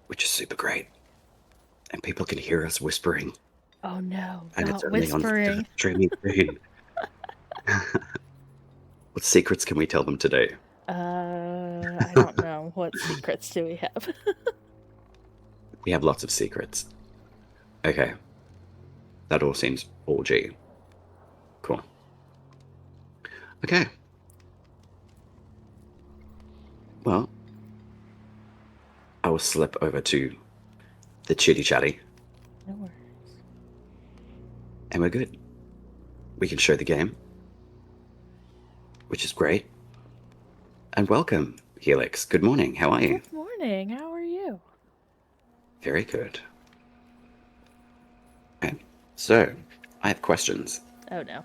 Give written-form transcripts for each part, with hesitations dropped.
which is super great. And people can hear us whispering, Oh no, and it's not only on whispering. streaming soon. What secrets can we tell them today? I don't know. What secrets do we have? We have lots of secrets. Okay, that all seems all G. Cool. Okay, well, I will slip over to the chitty chatty, No worries. and we're good. We can show the game, which is great. And welcome, Helix. Good morning. How are you? Good morning. How are you? Very good. Okay, so I have questions. Oh no.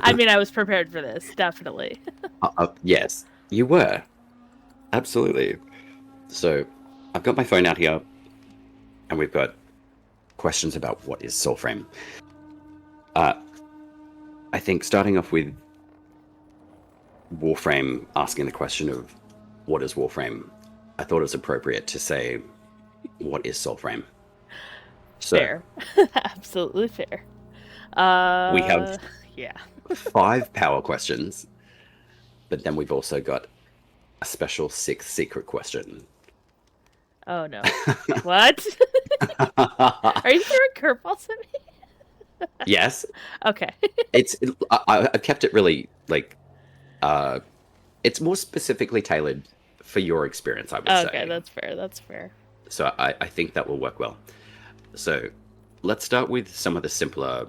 I mean, I was prepared for this, definitely. Yes, you were. Absolutely. So I've got my phone out here, and we've got questions about what is Soulframe. I think starting off with Warframe asking the question of what is Warframe, I thought it was appropriate to say what is Soulframe. So Fair. Absolutely fair. we have Yeah. 5 power questions, but then we've also got a special 6th secret question. Oh no. What? Are you throwing curveballs at me? Yes, Okay. I've kept it really like it's more specifically tailored for your experience, I would Okay, say. that's fair. That's fair. So I think that will work well. So let's start with some of the simpler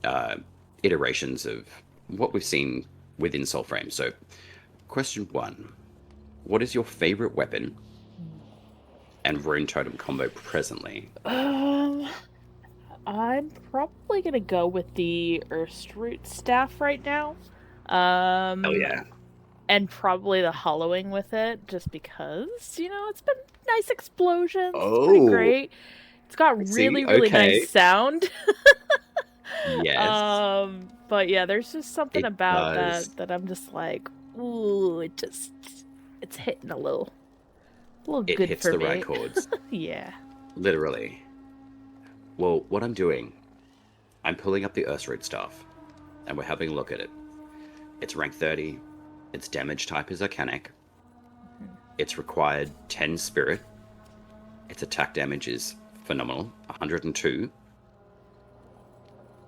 uh, iterations of what we've seen within Soulframe. So, question 1: what is your favorite weapon and rune totem combo presently? Um, I'm probably gonna go with the Earthroot staff right now. Oh Um, yeah. and probably the hollowing with it, just because, it's been nice explosions. It's pretty Oh, great. It's got I see. really, really nice Okay. sound. Yes, But yeah, there's just something it about does. that I'm just like, ooh, it's hitting a little It good hits for the right me. chords, Yeah. literally. Well, what I'm doing, I'm pulling up the Earthroot stuff, and we're having a look at it. It's rank 30. Its damage type is Arcanic. It's required 10 Spirit. Its attack damage is phenomenal, 102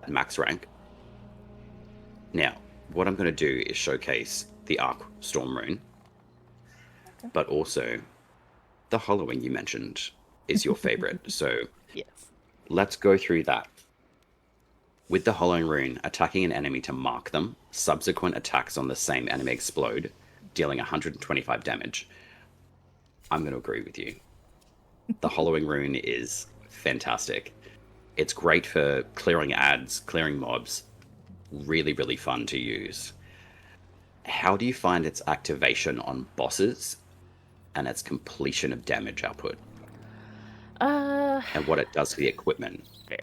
at max rank. Now, what I'm going to do is showcase the Arc Storm rune, but also the Hollowing you mentioned is your favorite. So Yes. let's go through that. With the Hollowing rune, attacking an enemy to mark them, subsequent attacks on the same enemy explode, dealing 125 damage. I'm going to agree with you. The Hollowing rune is fantastic. It's great for clearing ads, clearing mobs. Really, really fun to use. How do you find its activation on bosses and its completion of damage output Uh, and what it does for the equipment? Fair.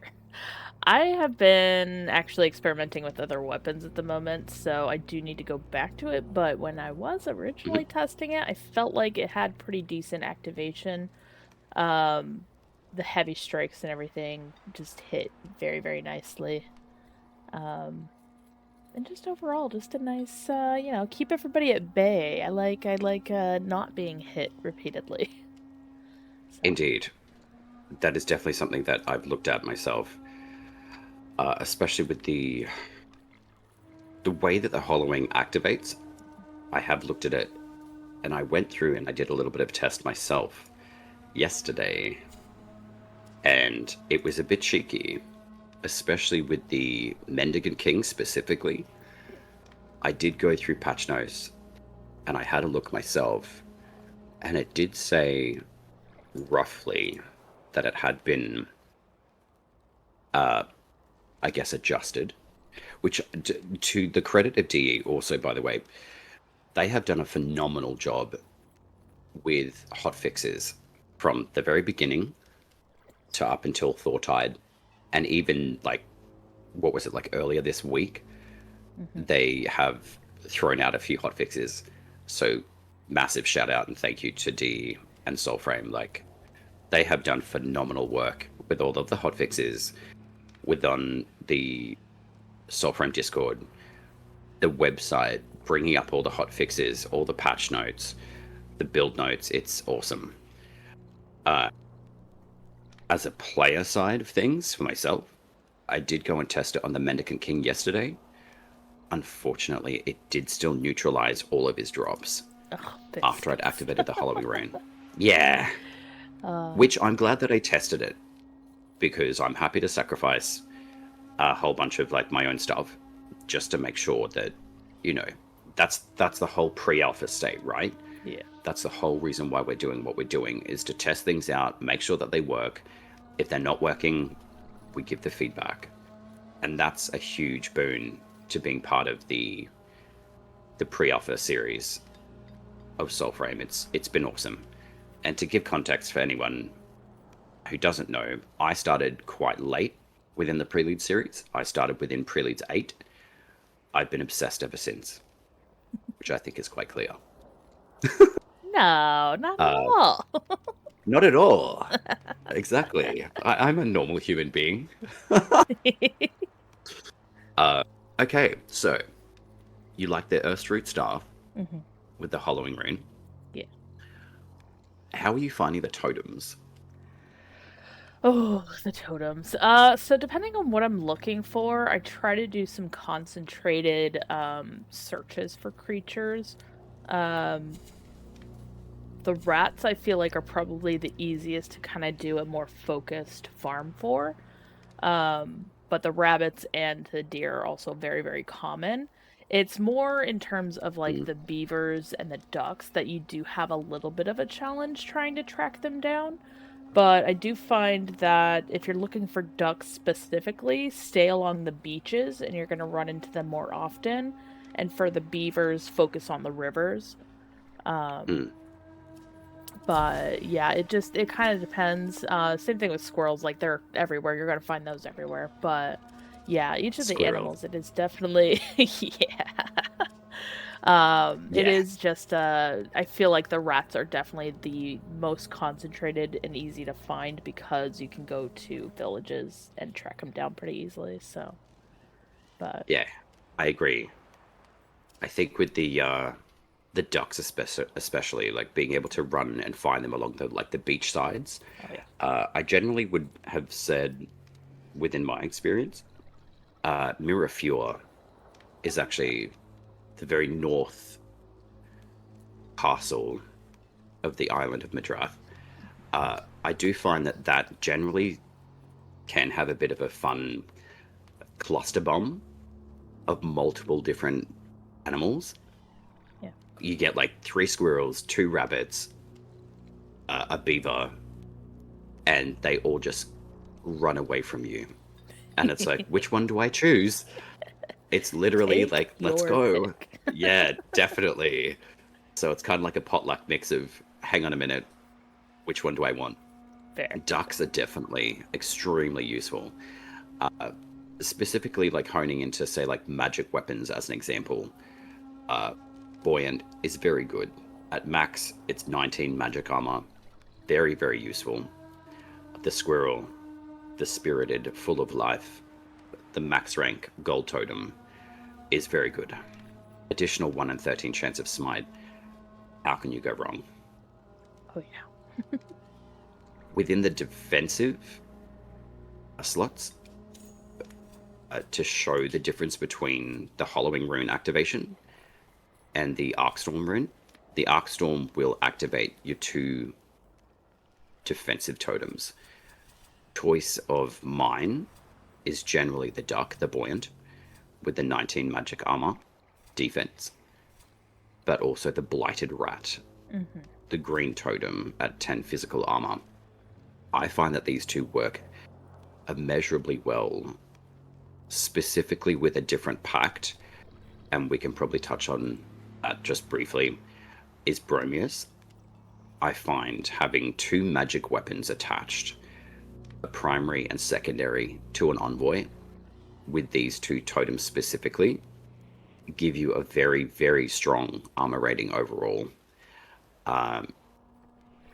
I have been actually experimenting with other weapons at the moment, so I do need to go back to it, but when I was originally Mhm. testing it, I felt like it had pretty decent activation. Um, the heavy strikes and everything just hit very, very nicely. Um, and just overall, just a nice, keep everybody at bay. I like not being hit repeatedly. So, Indeed. That is definitely something that I've looked at myself, especially with the way that the hollowing activates. I have looked at it, and I went through and I did a little bit of test myself yesterday, and it was a bit cheeky, especially with the Mendicant King specifically. I did go through patch notes and I had a look myself, and it did say roughly that it had been, uh, I guess, adjusted. Which, to the credit of DE, also, by the way, they have done a phenomenal job with hot fixes from the very beginning to up until Thortide, and even like what was it like earlier this week? mhm. They have thrown out a few hot fixes. So massive shout out and thank you to D and Soulframe. Like, they have done phenomenal work with all of the hotfixes, with on the Soulframe Discord, the website, bringing up all the hotfixes, all the patch notes, the build notes. It's awesome. As a player side of things for myself, I did go and test it on the Mendicant King yesterday. Unfortunately, it did still neutralize all of his drops after I'd activated the Hollowing Rune. Yeah. Which I'm glad that I tested it, because I'm happy to sacrifice a whole bunch of like my own stuff just to make sure that, you know, that's the whole pre-alpha state, right? Yeah. That's the whole reason why we're doing what we're doing, is to test things out, make sure that they work. If they're not working, we give the feedback. And that's a huge boon to being part of the pre-alpha series of Soulframe. It's been awesome. And to give context for anyone who doesn't know, I started quite late within the Prelude series. I started within Preludes 8. I've been obsessed ever since, which I think is quite clear. No, not at all. Not at all. Exactly. I'm a normal human being. Okay, so you like the Earthroot staff with the Hollowing Rune. Yeah. How are you finding the totems? Oh, the totems. So depending on what I'm looking for, I try to do some concentrated searches for creatures. The rats I feel like are probably the easiest to kind of do a more focused farm for. But the rabbits and the deer are also very, very common. It's more in terms of like the beavers and the ducks that you do have a little bit of a challenge trying to track them down. But I do find that if you're looking for ducks specifically, stay along the beaches and you're going to run into them more often. And for the beavers, focus on the rivers. But yeah, it kind of depends. Same thing with squirrels, like they're everywhere. You're gonna find those everywhere. But yeah, each of the animals, it is definitely yeah. It is just I feel like the rats are definitely the most concentrated and easy to find because you can go to villages and track them down pretty easily. So, but yeah, I agree. I think with the ducks especially, like being able to run and find them along the beach sides. Oh, yeah. I generally would have said, within my experience, Mirafure is actually the very north castle of the island of Madrath. I do find that generally can have a bit of a fun cluster bomb of multiple different animals. Yeah. You get like 3 squirrels, 2 rabbits, a beaver, and they all just run away from you. And it's like, which one do I choose? It's literally Take like, let's your go. pick. Yeah, definitely. So it's kind of like a potluck mix of, hang on a minute, which one do I want? Fair. Ducks are definitely extremely useful. Specifically, like honing into, say, like magic weapons as an example. Buoyant is very good. At max, it's 19 magic armor. Very, very useful. The squirrel, the spirited, full of life, the max rank gold totem is very good. Additional 1 in 13 chance of smite. How can you go wrong? Oh yeah. Within the defensive slots, to show the difference between the Hollowing Rune activation and the Arcstorm rune, the Arcstorm will activate your 2 defensive totems. Choice of mine is generally the duck, the buoyant, with the 19 magic armor defense, but also the blighted rat, the green totem at 10 physical armor. I find that these 2 work immeasurably well, specifically with a different pact, and we can probably touch on that just briefly, is Bromius. I find having 2 magic weapons attached, a primary and secondary, to an envoy, with these 2 totems specifically, give you a very, very strong armor rating overall. Um,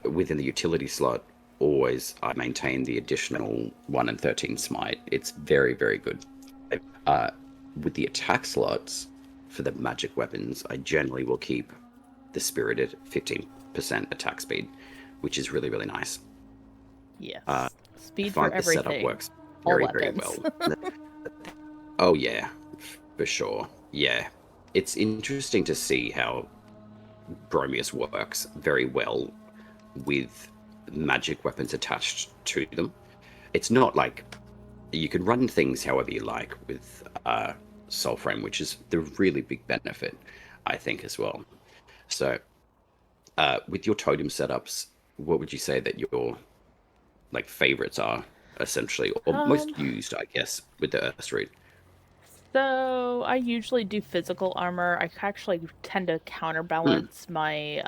Within the utility slot, always I maintain the additional 1 and 13 smite. It's very, very good. Uh, with the attack slots for the magic weapons, I generally will keep the spirited 15% attack speed, which is really, really nice. Yes. I Speed for find the setup everything. works All very, very weapons. well. Oh, yeah, for sure. Yeah. It's interesting to see how Bromius works very well with magic weapons attached to them. It's not like you can run things however you like with Soulframe, which is the really big benefit, I think, as well. So, with your totem setups, what would you say that your like favorites are essentially, or um, most used, I guess, with the Earth Street? so I usually do physical armor. I actually tend to Hmm. counterbalance my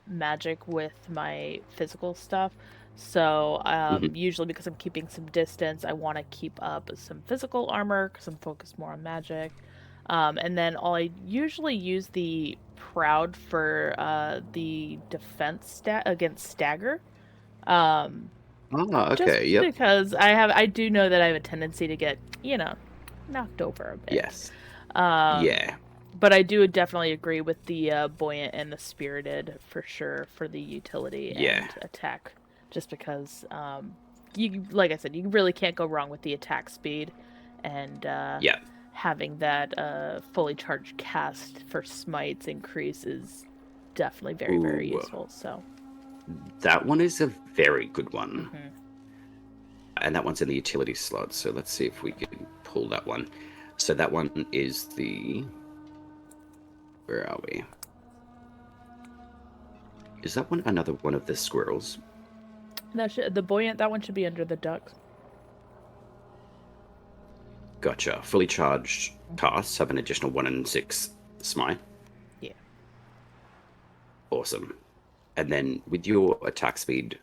magic with my physical stuff. So Hmm. usually because I'm keeping some distance, I want to keep up some physical armor because I'm focused more on magic. And then I usually use the proud for the defense stat against stagger. Um, Ah, just okay. Yep. because I do know that I have a tendency to get, knocked over a bit. Yes. Um, Yeah. but I do definitely agree with the buoyant and the spirited for sure for the utility Yeah. and attack. Just because, you like I said, you really can't go wrong with the attack speed, and Yeah. having that fully charged cast for smites increase is definitely very very Ooh, useful. So, that one is a very good one. hmm And that one's in the utility slot. So let's see if we can pull that one. So that one is the. Where are we? Is that one another one of the squirrels? the buoyant that one should be under the ducks. Gotcha. Fully charged casts have an additional 1 and 6 smite. Yeah. Awesome. And then with your attack speed,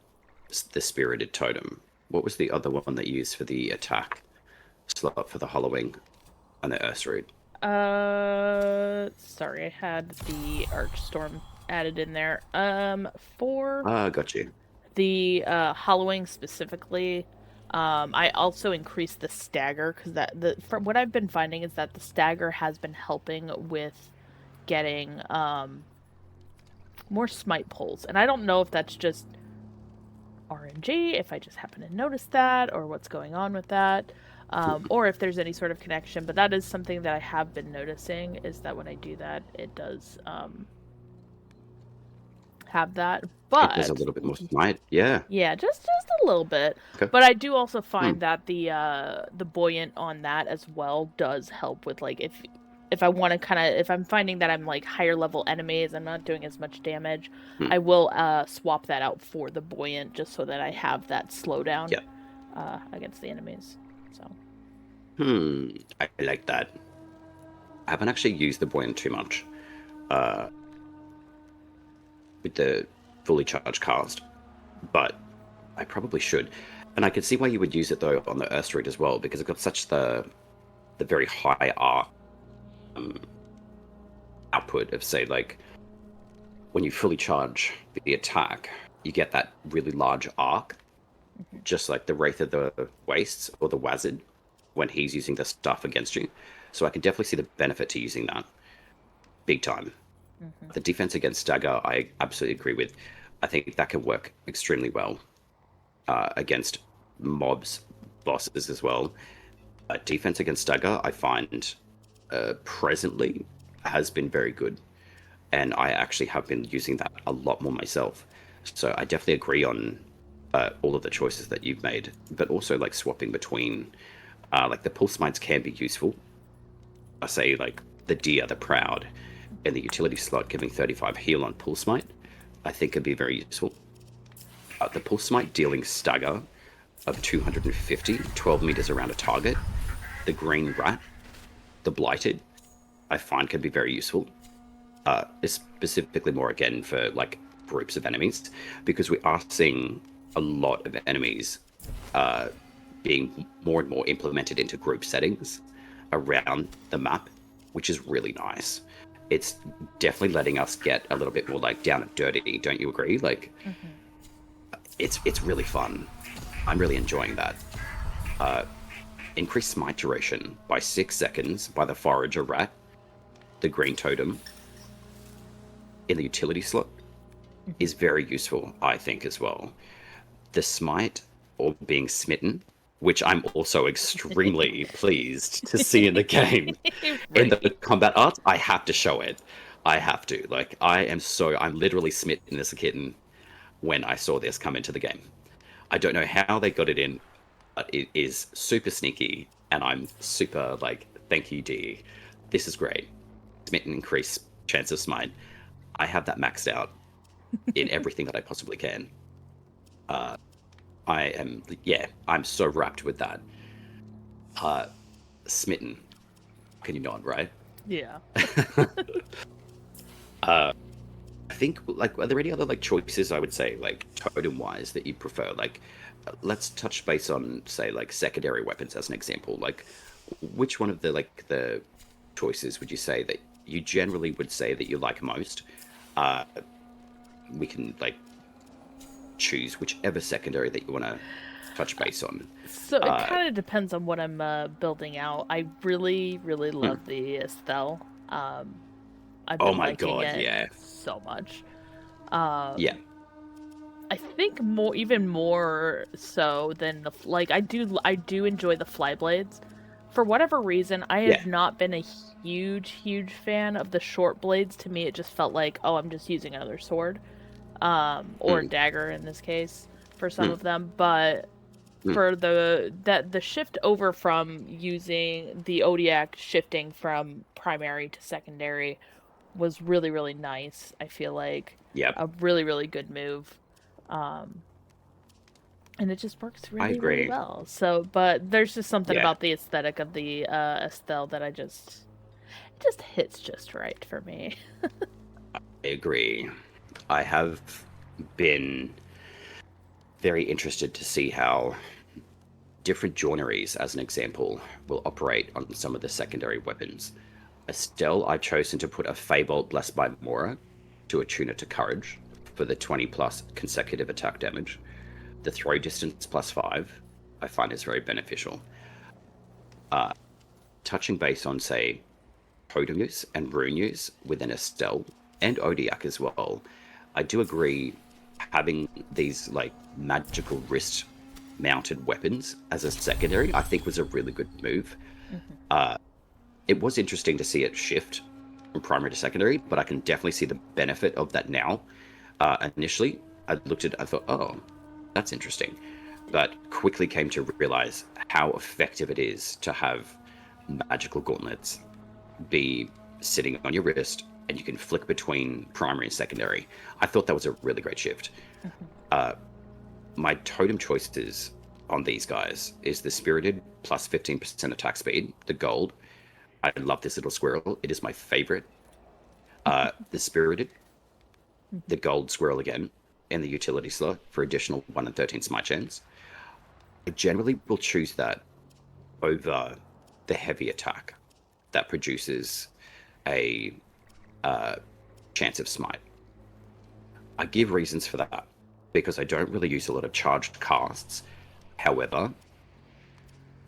the spirited totem, what was the other one that you used for the attack slot for the hollowing and the earth root? Sorry, I had the Archstorm added in there. For Ah, got you. the hollowing specifically, I also increased the stagger because from what I've been finding is that the stagger has been helping with getting more smite pulls, and I don't know if that's just RNG, if I just happen to notice that, or what's going on with that. Or if there's any sort of connection, but that is something that I have been noticing is that when I do that, it does have that. It does a But little bit more smite. Yeah. yeah, just a little bit. Okay. But I do also Hmm. find that the buoyant on that as well does help with like if I want to kind of if I'm finding that I'm like higher level enemies, I'm not doing as much damage, Hmm. I will swap that out for the buoyant just so that I have that slowdown Yeah. against the enemies. So I like that. I haven't actually used the buoyant too much uh, with the fully charged cast, but I probably should. And I can see why you would use it though on the Earth Street as well, because it's got such the very high arc um, output of say like when you fully charge the attack, you get that really large arc, mhm, just like the Wraith of the Wastes or the Wazard when he's using the stuff against you. So I can definitely see the benefit to using that big time. mhm. The defense against Stagger, I absolutely agree with. I think that can work extremely well against mobs, bosses as well. Defense against Stagger, I find presently has been very good, and I actually have been using that a lot more myself. So I definitely agree on all of the choices that you've made, but also like swapping between like the pulse mites can be useful. I say like the Deer, the Proud, and the utility slot giving 35 heal on pulse mite. I think could be very useful. The pulse mite dealing stagger of 250, 12 meters around a target. The green rat, the blighted, I find can be very useful. Specifically more again for like groups of enemies, because we are seeing a lot of enemies uh, being more and more implemented into group settings around the map, which is really nice. it's definitely letting us get a little bit more like down and dirty. Don't you agree? Like, Mm-hmm. it's really fun. I'm really enjoying that. Uh, Increase smite duration by 6 seconds by the Forager Rat, the green totem in the utility slot is very useful, I think, as well. The smite or being smitten, which I'm also extremely pleased to see in the game. In the Right. combat arts, I have to show it. I have to. Like, I'm literally smitten as a kitten when I saw this come into the game. I don't know how they got it in, but it is super sneaky, and I'm super like, thank you, D. This is great. Smitten increase chance of smite. I have that maxed out in everything that I possibly can. Uh, I'm so wrapped with that. Uh, Smitten. Can you nod, right? Yeah. uh, I think, like, are there any other like choices I would say, like totem wise, that you prefer? Like, let's touch base on, say, like secondary weapons as an example. Like, which one of the choices would you say that you generally would say that you like most? Uh, we can like choose whichever secondary that you want to touch base on. So it Uh, kind of depends on what I'm building out. I really, really hmm. love the Estelle. I've Oh been my liking god, it yeah, so much. yeah. I think more, even more so than like I do enjoy the fly blades. For whatever reason, I Yeah. have not been a huge fan of the short blades. To me, it just felt like, oh, I'm just using another sword, or Mm, dagger in this case for some mm, of them. But mm. for the shift over from using the Odiac shifting from primary to secondary was really really nice. I feel like Yep, a really really good move. Um, and it just works I really really agree. well. So, but there's just something Yeah, about the aesthetic of the Estelle that it just hits just right for me. I agree. I have been very interested to see how different joineries, as an example, will operate on some of the secondary weapons. Estelle, I've chosen to put a Feybolt blessed by Mora to attune it to courage for the 20 plus consecutive attack damage. The throw distance plus 5, I find is very beneficial. Uh, Touching base on, say, totem use and rune use within Estelle and Odiac as well, I do agree having these like magical wrist mounted weapons as a secondary, I think was a really good move. Hmm. Uh, it was interesting to see it shift from primary to secondary, but I can definitely see the benefit of that now. Initially, I looked at it, I thought, oh, that's interesting. But quickly came to realize how effective it is to have magical gauntlets be sitting on your wrist and you can flick between primary and secondary. I thought that was a really great shift. Hmm. Uh, my totem choices on these guys is the Spirited plus 15% attack speed, the gold. I love this little squirrel. It is my favorite. The Spirited, the gold squirrel again, in the utility slot for additional 1 in 13 smite chance. I generally will choose that over the heavy attack that produces a uh, chance of smite. I give reasons for that because I don't really use a lot of charged casts. However,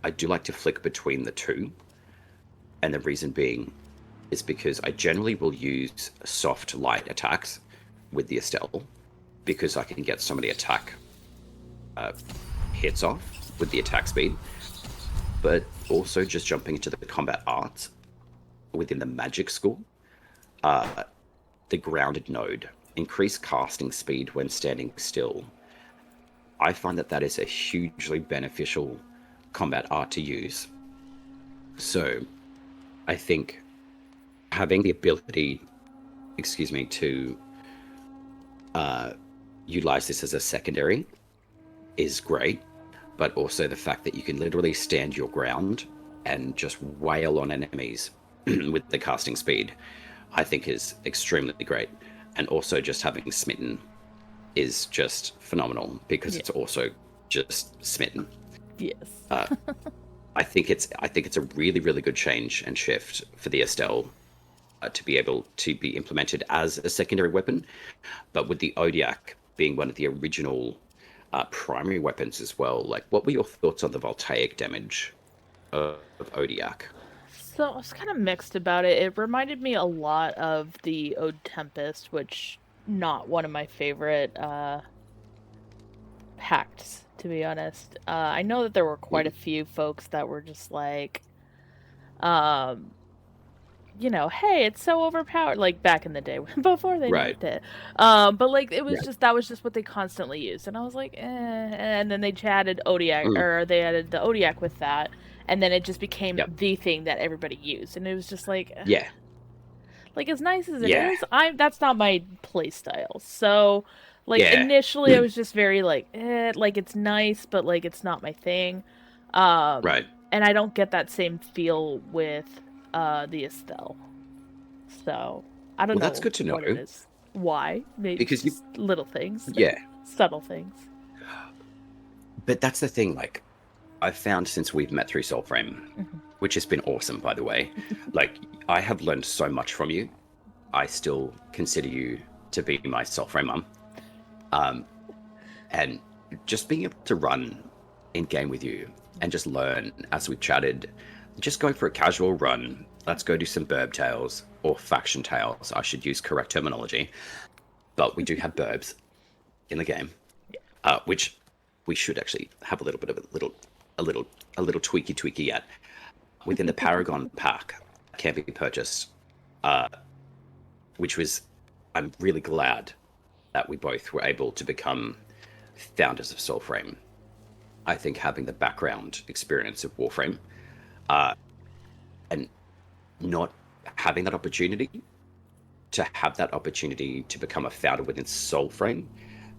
I do like to flick between the two, and the reason being is because I generally will use soft light attacks with the Estelle because I can get so many attack uh, hits off with the attack speed, but also just jumping into the combat arts within the magic school, uh, the grounded node, increased casting speed when standing still. I find that that is a hugely beneficial combat art to use. So I think having the ability, excuse me, to uh, utilize this as a secondary is great, but also the fact that you can literally stand your ground and just wail on enemies with the casting speed, I think is extremely great. And also just having smitten is just phenomenal because Yeah. it's also just smitten. Yes. Uh, I think it's a really really good change and shift for the Estelle to be able to be implemented as a secondary weapon. But with the Odiak being one of the original primary weapons as well, like what were your thoughts on the voltaic damage of Odiak? So I was kind of mixed about it. It reminded me a lot of the Ode Tempest, which not one of my favorite pacts, to be honest. I know that there were quite a Mm, few folks that were just like, um, hey, it's so overpowered. Like back in the day, before they right. nerfed it. But like it was Yeah. just that was just what they constantly used, and I was like, eh. And then they added Odiak, Mm, or they added the Odiak with that, and then it just became yep. the thing that everybody used, and it was just Yeah. like as nice as it Yeah. is, that's not my play style. So, like Yeah. initially, I was just very like, like it's nice, but like it's not my thing. Right. And I don't get that same feel with the Estelle. So I don't Well, that's know good to know what it is. Why? Maybe it's because you, just little things, yeah. subtle things. But that's the thing. Like, I've found since we've met through Soulframe, Mhm. which has been awesome, by the way. Like, I have learned so much from you. I still consider you to be my Soulframe mum. Um, and just being able to run in game with you and just learn as we've chatted, just going for a casual run. Let's go do some burb tails or faction tails. I should use correct terminology, but we do have burbs in the game, Yeah. which we should actually have a little bit of a little, a little tweaky at within the Paragon pack can be purchased, uh, which was I'm really glad that we both were able to become founders of Soulframe. I think having the background experience of Warframe and not having that opportunity to have that opportunity to become a founder within Soulframe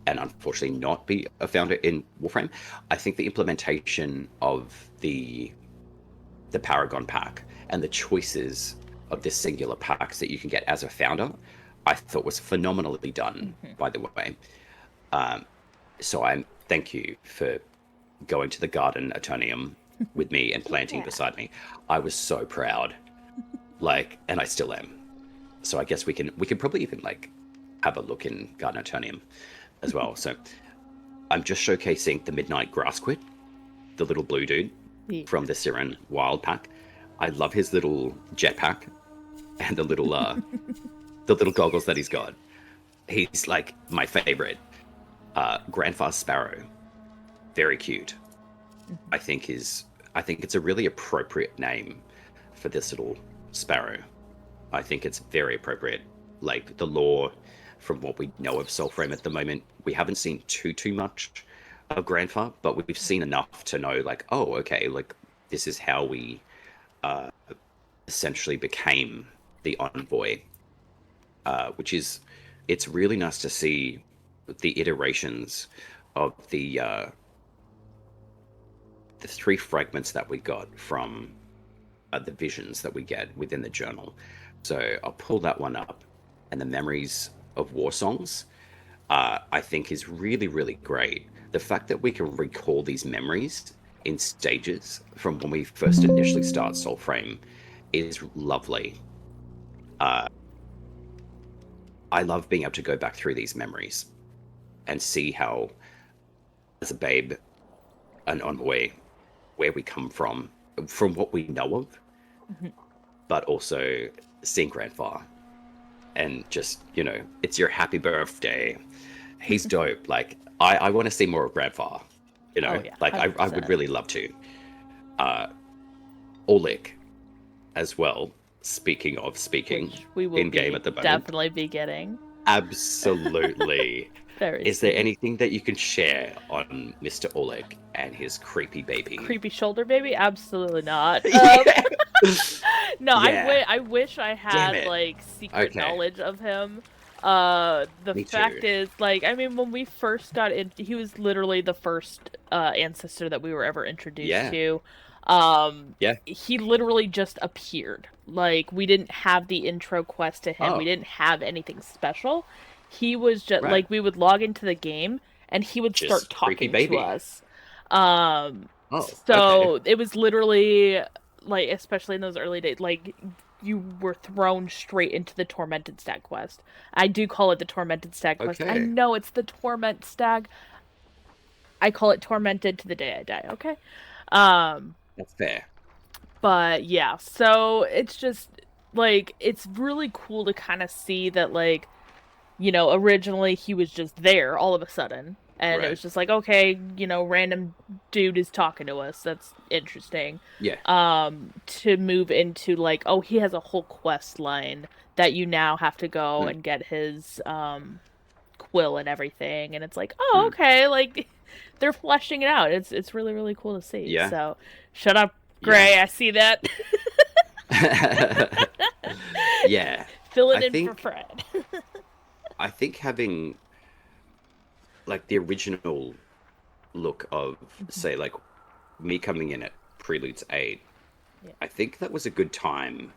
and unfortunately not be a founder in Warframe, I think the implementation of the Paragon pack and the choices of this singular packs that you can get as a founder, I thought was phenomenally done, Mhm. by the way. Um, so I thank you for going to the garden Eternium with me and planting Yeah. beside me. I was so proud, like, and I still am. So I guess we can probably even like have a look in Garden Eternium as well. So I'm just showcasing the Midnight Grassquid, the little blue dude Yeah. from the Siren Wild pack. I love his little jetpack and the little goggles that he's got. He's like my favorite. Grandfather Sparrow, very cute. Mhm. I think is I think it's a really appropriate name for this little sparrow. I think it's very appropriate. Like the lore, from what we know of Soulframe at the moment, we haven't seen too much of Grandfather, but we've seen enough to know, like, oh, okay, like this is how we uh, essentially became the envoy, which is it's really nice to see the iterations of the three fragments that we got from the visions that we get within the journal. So I'll pull that one up, and the memories of war songs, I think, is really great. The fact that we can recall these memories in stages from when we first initially start Soulframe is lovely. Uh, I love being able to go back through these memories and see how, as a babe, an envoy, where we come from what we know of, Mhm. but also seeing Grandfather and just, it's your happy birthday. He's dope. Like, I want to see more of Grandfather, Oh yeah, like I would 100%. really love to. Uh, Oleg as well. Speaking of speaking Which we will in game be at the moment, definitely be getting absolutely. very Is there soon. anything that you can share on Mr. Oleg and his creepy baby? Creepy shoulder baby? Absolutely not. Yeah. No, Yeah. I wish I Damn had it. like secret Okay. knowledge of him. The Me too. fact is, like, I mean, when we first got in, he was literally the first ancestor that we were ever introduced Yeah. to. Yeah. He literally just appeared. Like, we didn't have the intro quest to him. We Oh, didn't have anything special. He was just right. like we would log into the game and he would start Just creepy talking to baby. us. Um, Oh, okay. so it was literally like, especially in those early days, like you were thrown straight into the Tormented Stag quest. I do call it the Tormented Stag quest. I Okay, know it's the Torment Stag. I call it Tormented to the day I die, okay? Um, that's fair. but yeah, so it's just like it's really cool to kind of see that like, originally he was just there all of a sudden and it Right. was just like, okay, random dude is talking to us. That's interesting. Yeah. To move into like, oh, he has a whole quest line that you now have to go Mm, and get his quill and everything and it's like, oh, mm. okay, like they're fleshing it out. It's really really cool to see. Yeah. So, shut up, Yeah. Gray. I see that. Yeah. Fill I it in for think Fred. I think having like the original look of, say, like me coming in at Preludes 8, Yeah. I think that was a good time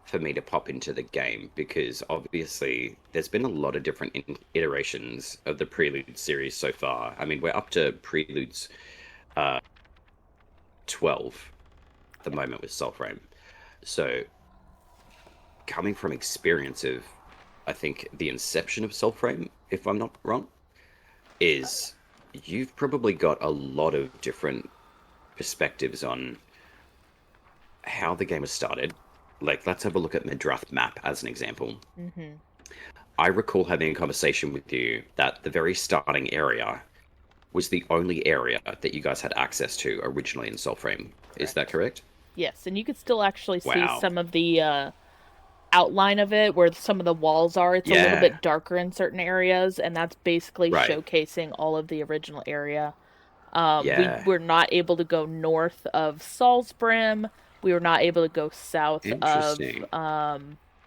for me to pop into the game because obviously there's been a lot of different iterations of the Prelude series so far. I mean, we're up to Preludes uh, 12 at the Yeah. moment with Soulframe. So coming from experience of, I think, the inception of Soulframe, if I'm not wrong, is you've probably got a lot of different perspectives on how the game was started. Like, let's have a look at Midrath map as an example. Mm-hmm. I recall having a conversation with you that the very starting area was the only area that you guys had access to originally in Soulframe. Is that Correct. correct? Yes, and you could still actually see Wow. some of the outline of it where some of the walls are. It's a little Yeah. bit darker in certain areas, and that's basically Right. showcasing all of the original area. We Yeah. were not able to go north of Salisbrim. We were not able to go south of Interesting.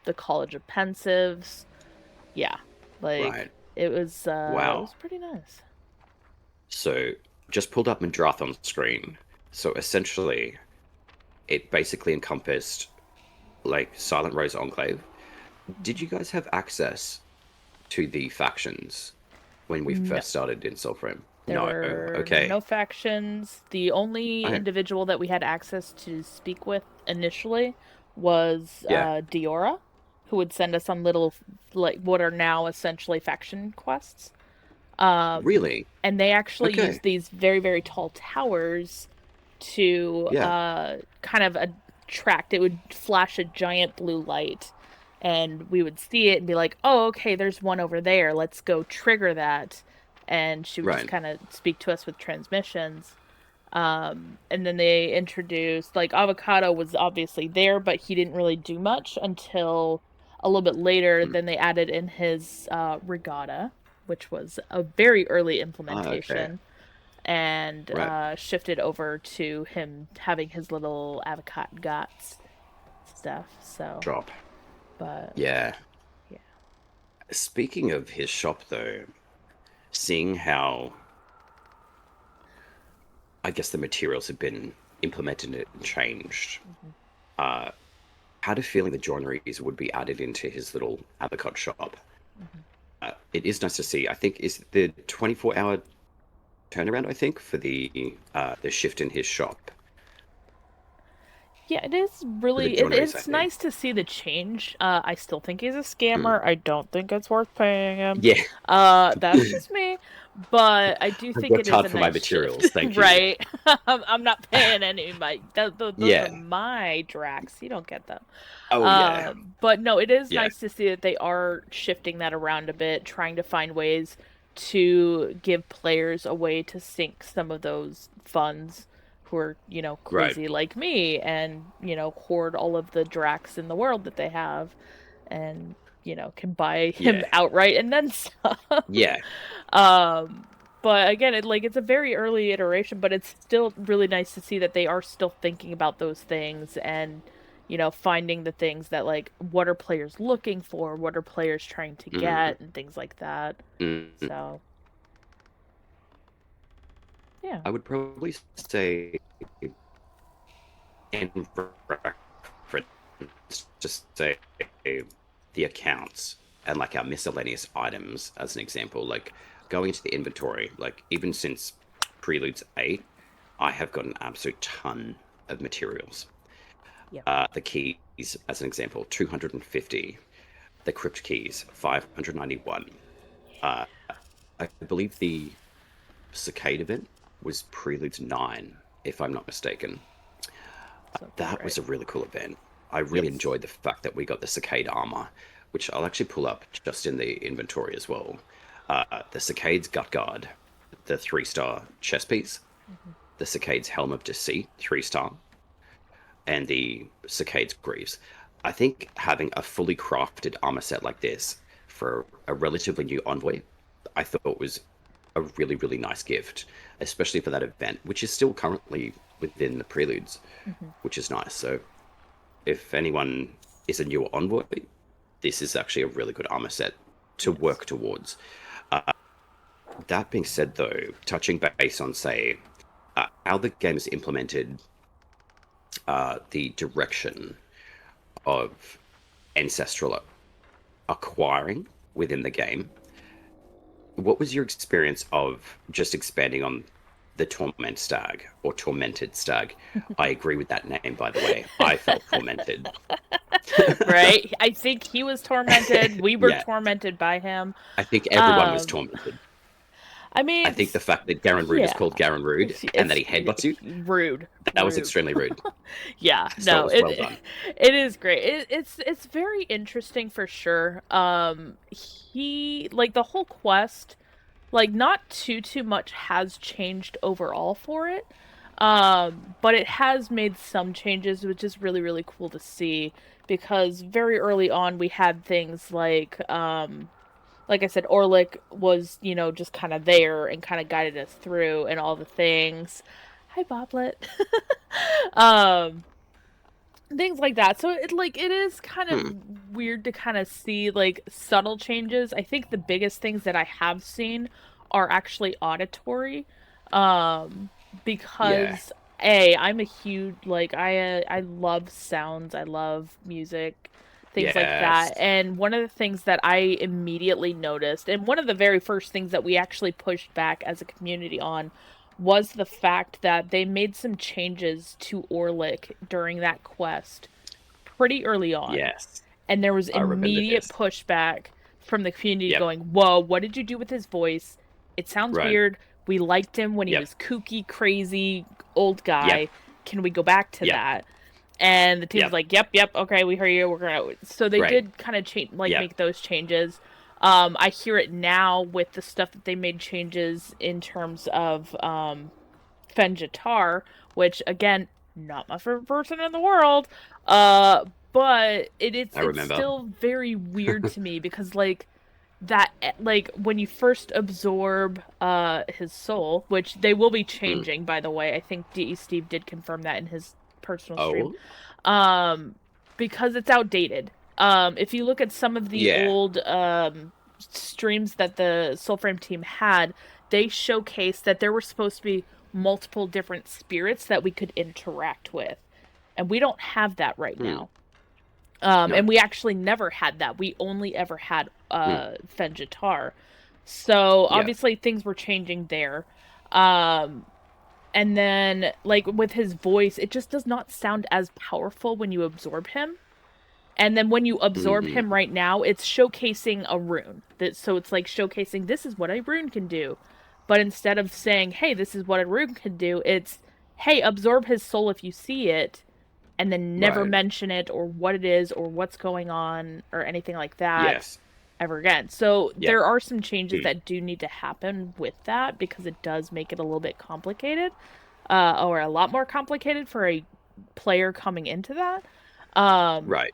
the College of Pensives. Yeah, like Right. it Wow. was pretty nice. So just pulled up Midrath on screen. So essentially, it basically encompassed like Silent Rose Enclave. Did you guys have access to the factions when we No. first started in Soulframe? There No. were Okay. no factions. The only I, individual that we had access to speak with initially was yeah. Diora, who would send us on little, like, what are now essentially faction quests. Um, Really? and they actually use Okay. these very, very tall towers to Yeah. kind of attract. It would flash a giant blue light, and we would see it and be like, "Oh, okay, there's one over there. Let's go trigger that." And she would just Right. kind of speak to us with transmissions. And then they introduced like Avocado was obviously there, but he didn't really do much until a little bit later. Mm. Then they added in his regatta, which was a very early Ah, okay. implementation, and Right. shifted over to him having his little avocado guts stuff. So, Drop. but Yeah. yeah, Speaking of his shop, though, seeing how I guess the materials have been implemented and changed, hmm uh, had a feeling the joineries would be added into his little avocado shop. hmm It is nice to see. I think is the 24-hour turnaround. I think for the shift in his shop yeah, it is for the really joineries. I it's think. nice to see the change. I still think he's a Hmm. scammer. I don't think it's worth paying him. Yeah, That's just me. But I do I've think it worked is hard a for my nice materials. shift, Thank you. right? I'm not paying anybody. Those are Yeah. my Drax. You don't get them. Oh yeah. But no, it is Yeah. nice to see that they are shifting that around a bit, trying to find ways to give players a way to sink some of those funds who are, Right. crazy like me and, hoard all of the Drax in the world that they have and, can buy him Yeah. outright and then some. Yeah. um but again, it's a very early iteration, but it's still really nice to see that they are still thinking about those things and finding the things that like what are players looking for, what are players trying to Mm, get and things like that. mm. So, yeah. I would probably say in reference, just say the accounts and like our miscellaneous items as an example, like going to the inventory, like even since Preludes 8, I have got an absolute ton of materials. Yep. The key as an example, 250. The crypt keys, 591. Uh, I believe the Cicade event was Prelude 9, if I'm not mistaken. That was a really cool event. I really Yes. enjoyed the fact that we got the Cicade armor, which I'll actually pull up just in the inventory as well. The Cicade's Gut Guard, the 3-star chest piece, Mm-hmm. the Cicade's Helm of Deceit, 3-star, and the Cicade's Greaves. I think having a fully crafted armor set like this for a relatively new envoy, I thought was a really, really nice gift, especially for that event, which is still currently within the preludes, Mm-hmm. which is nice. So if anyone is a newer envoy, this is actually a really good armor set to Yes. work towards. Uh, that being said, though, touching base on, say, how the game is implemented, the direction of ancestral acquiring within the game, what was your experience of just expanding on the Torment Stag or Tormented Stag? I agree with that name, by the way. I felt tormented. Right? I think he was tormented. We were Yeah, tormented by him. I think everyone was Um, tormented. I I mean, think the fact that Garen Rude is yeah, called Garen Rude and that it's he headbutts you, rude, that was rude. extremely rude. Yeah, So it no, was well done. it is great. It's very interesting for sure. He like the whole quest, like not too much has changed overall for it. But it has made some changes, which is really cool to see because very early on we had things like I said, Orlick was, just kind of there and kind of guided us through and all the things. Hi, Boblet. um, things like that. So it is kind of Hmm. weird to kind of see like subtle changes. I think the biggest things that I have seen are actually auditory, um, Yeah. because I'm a huge I love sounds. I love music. Things like that. Yes. And one of the things that I immediately noticed, and one of the very first things that we actually pushed back as a community on, was the fact that they made some changes to Orlick during that quest pretty early on. Yes. And there was I remember immediate this. pushback from the community Yep. going, "Whoa, what did you do with his voice? It sounds Right. weird. We liked him when he Yep. was kooky, crazy, old guy. Yep. Can we go back to Yep. that?" And the team was Yep. like, "Yep, okay, we hear you. We're gonna." So they Right. did kind of change, like Yep. make those changes. I hear it now with the stuff that they made changes in terms of Fenjatar, which again, not my favorite person in the world. But I it's remember. still very weird to me because that like when you first absorb his soul, which they will be Mm. changing by the way. I think DE Steve did confirm that in his personal stream. Oh, Um because it's outdated. If you look at some of the yeah. old streams that the Soulframe team had, they showcased that there were supposed to be multiple different spirits that we could interact with. And we don't have that right Mm. now. No. And we actually never had that. We only ever had Mm. Fenjatar. So Yeah. obviously things were changing there. Um, and then like with his voice, it just does not sound as powerful when you absorb him. And then when you absorb Hmm. him right now, it's showcasing a rune. So it's like showcasing this is what a rune can do. But instead of saying, "Hey, this is what a rune can do," it's, "Hey, absorb his soul if you see it," and then never Right. mention it or what it is or what's going on or anything like that Yes. ever again. So Yep. there are some changes Mm. that do need to happen with that because it does make it a little bit complicated, or a lot more complicated for a player coming into that. Um, Right.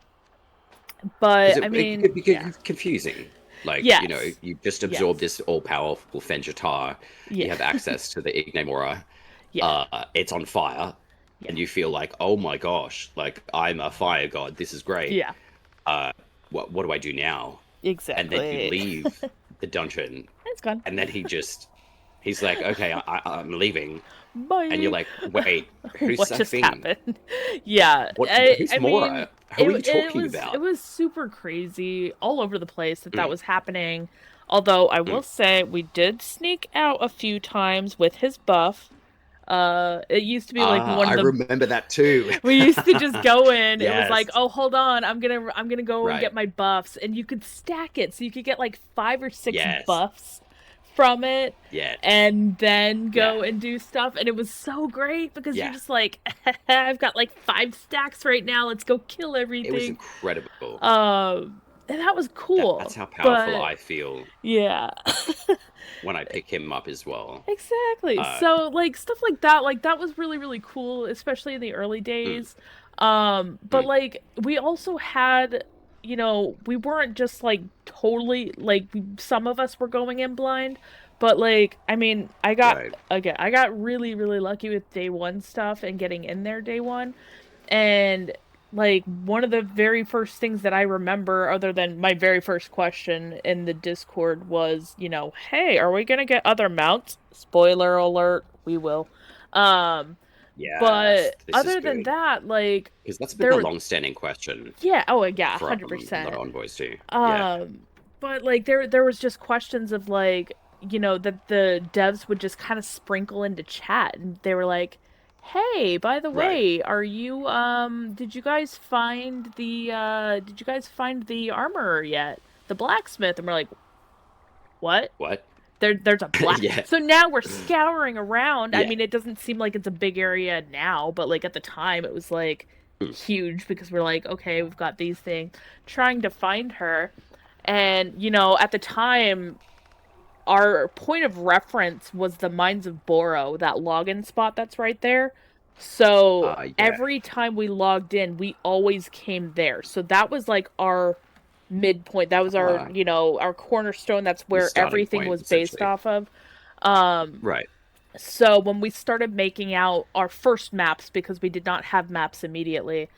Because but I it mean, could be yeah, confusing. Like, yes, you just absorb yes, this all-powerful Fenjatar. You yeah, have access to the Ignemora. yeah, It's on fire, yeah, and you feel like, oh my gosh, like I'm a fire god. This is great. yeah, Uh, what do I do now? And then you exactly. leave the dungeon, It's gone. and then he's like, okay, I'm leaving, and you're Bye. like, wait, who's What just Safine? happened? Yeah, Who's I mean, Mora? Who are you it talking was it about? was super crazy all over the place that Mm, was happening. Although I will mm, say we did sneak out a few times with his buff. It used to be like one I of the remember that too. we used to just go in. It was Yes. like, oh, hold on, I'm gonna go and Right. get my buffs, and you could stack it, so you could get like 5 or 6 Yes. buffs from it, Yeah. and then Yeah. go and do stuff. And it was so great because you're Yeah. just like, I've got like 5 stacks right now. Let's go kill It was everything. incredible. And that was That's cool. how powerful But I feel yeah. when I pick him up as well. Exactly. Uh, So like stuff like that was really really cool, especially in the early mm, days. But mm, like we also had, we weren't just like totally like some of us were going in blind, but like I mean, right. I got really really lucky with day 1 stuff and getting in there day 1. And like one of the very first things that I remember, other than my very first question in the Discord, was, hey, are we gonna get other mounts? Spoiler alert, we will. Um, Yes, but this is other than good. that, like Because that's been a there, long-standing question yeah, oh yeah, from a lot of 100%. envoys too. Yeah. Um, but like there was just questions of like, that the devs would just kind of sprinkle into chat, and they were like, "Hey, by the Right. way, did you guys find the armorer yet? The blacksmith?" And we're like, "What? What? There's a black." Yeah. So now we're scouring around. I Yeah. mean, it doesn't seem like it's a big area now, but like at the time it was like Mm, huge because we're like, "Okay, we've got these things." Trying to find her. And, at the time, our point of reference was the Mines of Boro, that login spot that's right there. So yeah. every time we logged in, we always came there. So that was like our midpoint. That was our, Uh, our cornerstone. That's the where starting everything point, was based essentially. off of. Um, Right. so when we started making out our first maps, because we did not have maps immediately,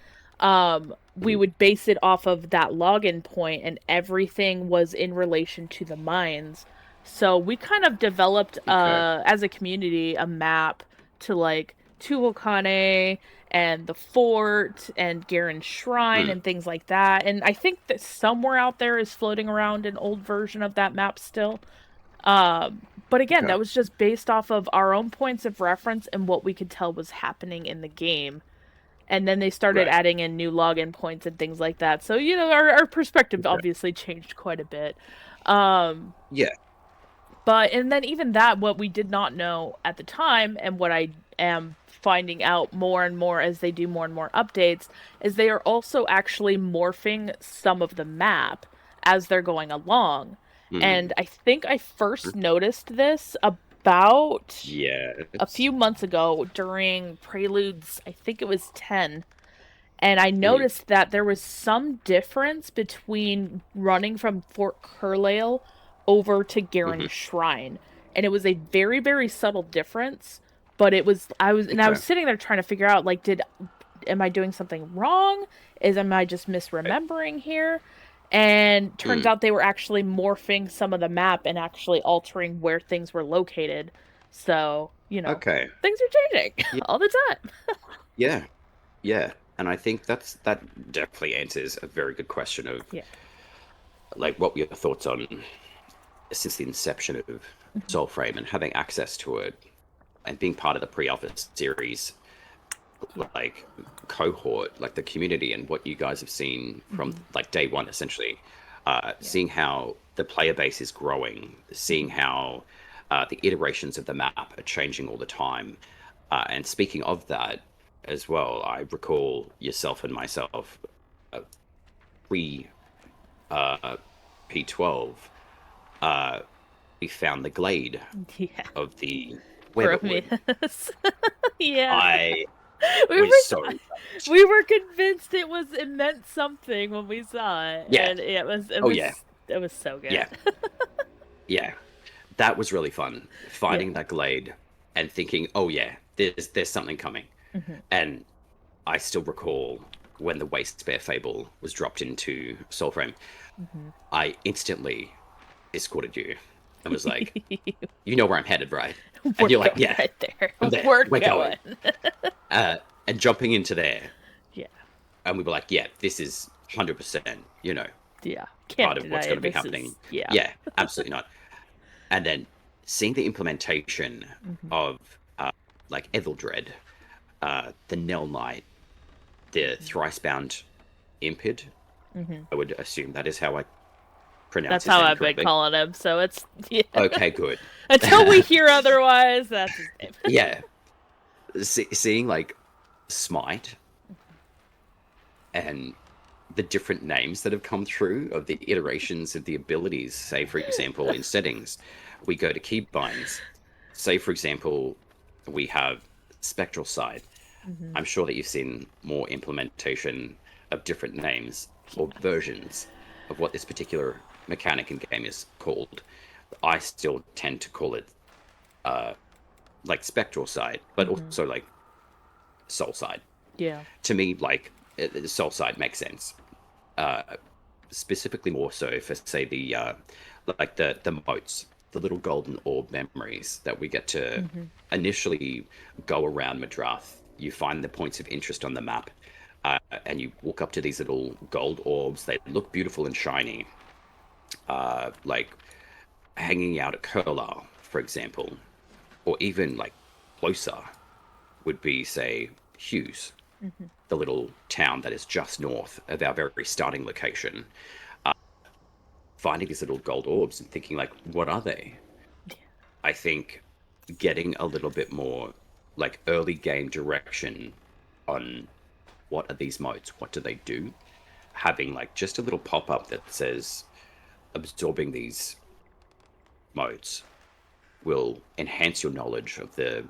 we Mhm. would base it off of that login point, and everything was in relation to the mines. So we kind of developed, Okay. as a community, a map to like Tuwakane and the fort and Garen Shrine Mm, and things like that. And I think that somewhere out there is floating around an old version of that map still. But again, okay. that was just based off of our own points of reference and what we could tell was happening in the game. And then they started Right. adding in new login points and things like that. So, our perspective Okay. obviously changed quite a bit. Um, Yeah. and then even that, what we did not know at the time, and what I am finding out more and more as they do more and more updates, is they are also actually morphing some of the map as they're going along. And Mm, I think I first noticed this about a yes. few months ago during Preludes, I think it was 10. And I Mhm, noticed that there was some difference between running from Fort Carlisle over to Garen mhm. Shrine. And it was a very, very subtle difference. But I Okay. was sitting there trying to figure out, like, am I doing something wrong? Am I just Right. misremembering here? And turns Mm, out they were actually morphing some of the map and actually altering where things were located. So, okay. things are changing Yeah. all the time. Yeah. Yeah. And I think that definitely answers a very good question of Yeah. like what were your thoughts on since the inception of Mhm. Soulframe and having access to it and being part of the pre-alpha series, Yeah. like cohort, like the community and what you guys have seen from Hmm. like day one, essentially, Yeah. seeing how the player base is growing, seeing Hmm. how the iterations of the map are changing all the time. And speaking of that as well, I recall yourself and myself uh, pre P12, uh, we found the glade Yeah. of the Weatherwood. Prometheus. Yeah. I We was were so impressed. we were convinced it meant something when we saw it. Yeah. And yeah, Oh yeah. it was so good. Yeah. Yeah. That was really fun. Yeah. Finding that glade and thinking, oh yeah, there's something coming. Hmm. And I still recall when the Waste Bear Fable was dropped into Soulframe, Hmm. I instantly escorted you and was like, you know where I'm headed, right? We're And you're like, going yeah, right there. I'm there. We're We're going. going. Uh, and jumping into there, Yeah. and we were like, yeah, this is 100%, Yeah. part Can't of deny what's going it. to be This is happening. yeah. Yeah, absolutely not. And then seeing the implementation Hmm. of like Etheldred, the Nell Knight, the Thrice-bound Impid. I would assume that is how I pronounce That's his how name I've been correctly. calling him. So it's yeah. Okay, good. Until we hear otherwise, that's his name. Yeah, seeing like Smite and the different names that have come through of the iterations of the abilities. Say, for example, in settings, we go to keybinds. Say, for example, we have Spectral Side. Mm-hmm. I'm sure that you've seen more implementation of different names or Yeah. versions of what this particular mechanic in game is called. I still tend to call it like Spectral Side, but Mm-hmm. also like Soul Side. Yeah. To me, like the Soul Side makes sense. Uh, Specifically, more so for say the like the moats, the little golden orb memories that we get to Mm-hmm. initially go around Madrath. You find the points of interest on the map, and you walk up to these little gold orbs. They look beautiful and shiny, like hanging out at Kurla, for example, or even like closer would be, say, Hughes, Mm-hmm. the little town that is just north of our very starting location. Finding these little gold orbs and thinking, like, what are they? I think getting a little bit more like early game direction on what are these modes, what do they do, having like just a little pop up that says absorbing these modes will enhance your knowledge of the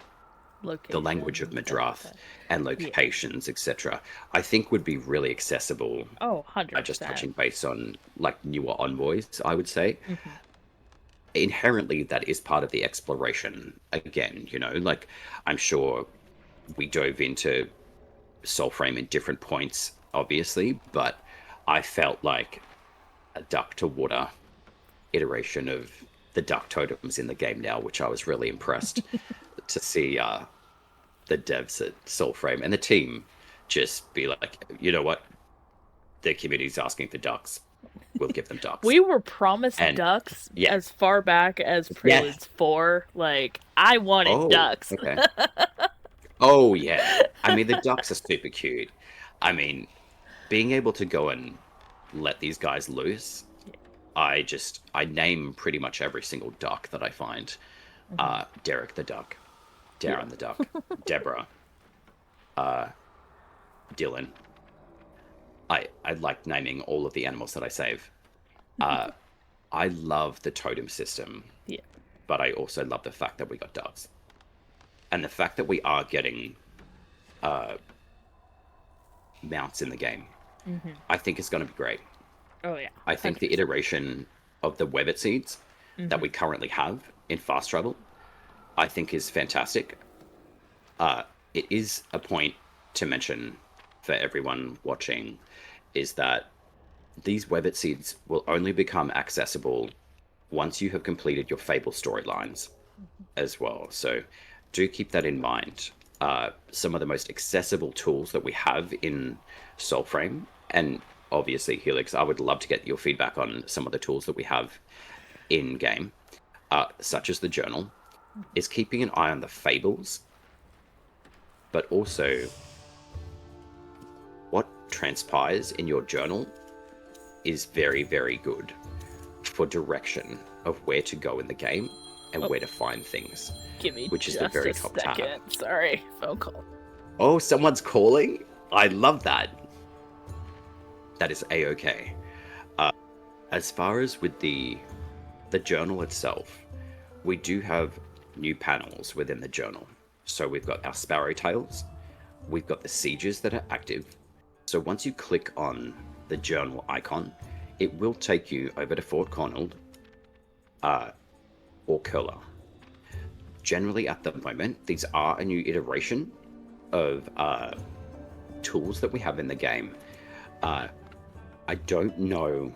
language of Locations and Madrath stuff. and Yeah. locations, etc. I think would be really accessible. Oh, Just 100%. touching base on like newer envoys, I would say. Mm-hmm. Inherently, that is part of the exploration. Again, like I'm sure we dove into Soulframe in different points, obviously, but I felt like a duck to water iteration of the duck totems in the game now, which I was really impressed to see the devs at Soulframe and the team just be like, you know what? The community's asking for ducks. We'll give them ducks. We were promised And ducks yeah, as far back as yes. Preludes 4. Like, I wanted Oh, ducks. okay. Oh, yeah. I mean, the ducks are super cute. I mean, being able to go and let these guys loose, I name pretty much every single duck that I find. Mm-hmm. Derek the duck, Yeah. Darren the duck, Deborah, Dylan. I like naming all of the animals that I save. Uh, I love the totem system, Yeah. but I also love the fact that we got ducks. And the fact that we are getting mounts in the game, Mm-hmm. I think is going to be great. Oh, yeah. I think the 100%. iteration of the Webbit seeds that Mm-hmm. we currently have in fast travel, I think is fantastic. It is a point to mention for everyone watching is that these Webbit seeds will only become accessible once you have completed your Fable storylines as well. So do keep that in mind. Some of the most accessible tools that we have in Soulframe, and obviously Helix, I would love to get your feedback on some of the tools that we have in game, such as the journal, is keeping an eye on the fables, but also what transpires in your journal is very, very good for direction of where to go in the game and Oh, where to find things, give me which is the just very a top second. tab. Sorry. Phone call. Oh, someone's calling? I love that. That is a-okay. As far as with the journal itself, we do have new panels within the journal. So we've got our sparrow tails, we've got the sieges that are active. So once you click on the journal icon, it will take you over to Fort Connell or Curler. Generally, at the moment, these are a new iteration of tools that we have in the game. I don't know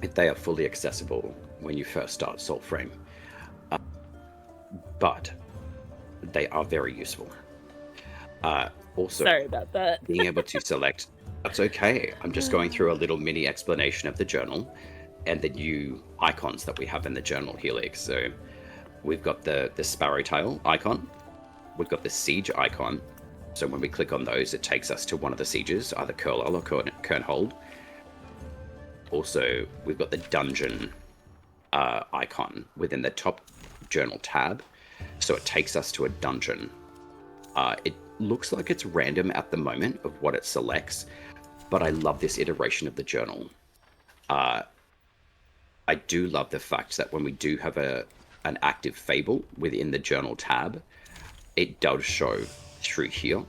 if they are fully accessible when you first start Soulframe, but they are very useful. Also, Sorry about that. being able to select, that's okay. I'm just going through a little mini explanation of the journal and the new icons that we have in the journal Helix. So we've got the sparrow tail icon, we've got the siege icon. So when we click on those, it takes us to one of the sieges, either Curl or Kernhold. Also, we've got the dungeon icon within the top journal tab. So it takes us to a dungeon. It looks like it's random at the moment of what it selects, but I love this iteration of the journal. I do love the fact that when we do have an active fable within the journal tab, it does show through here.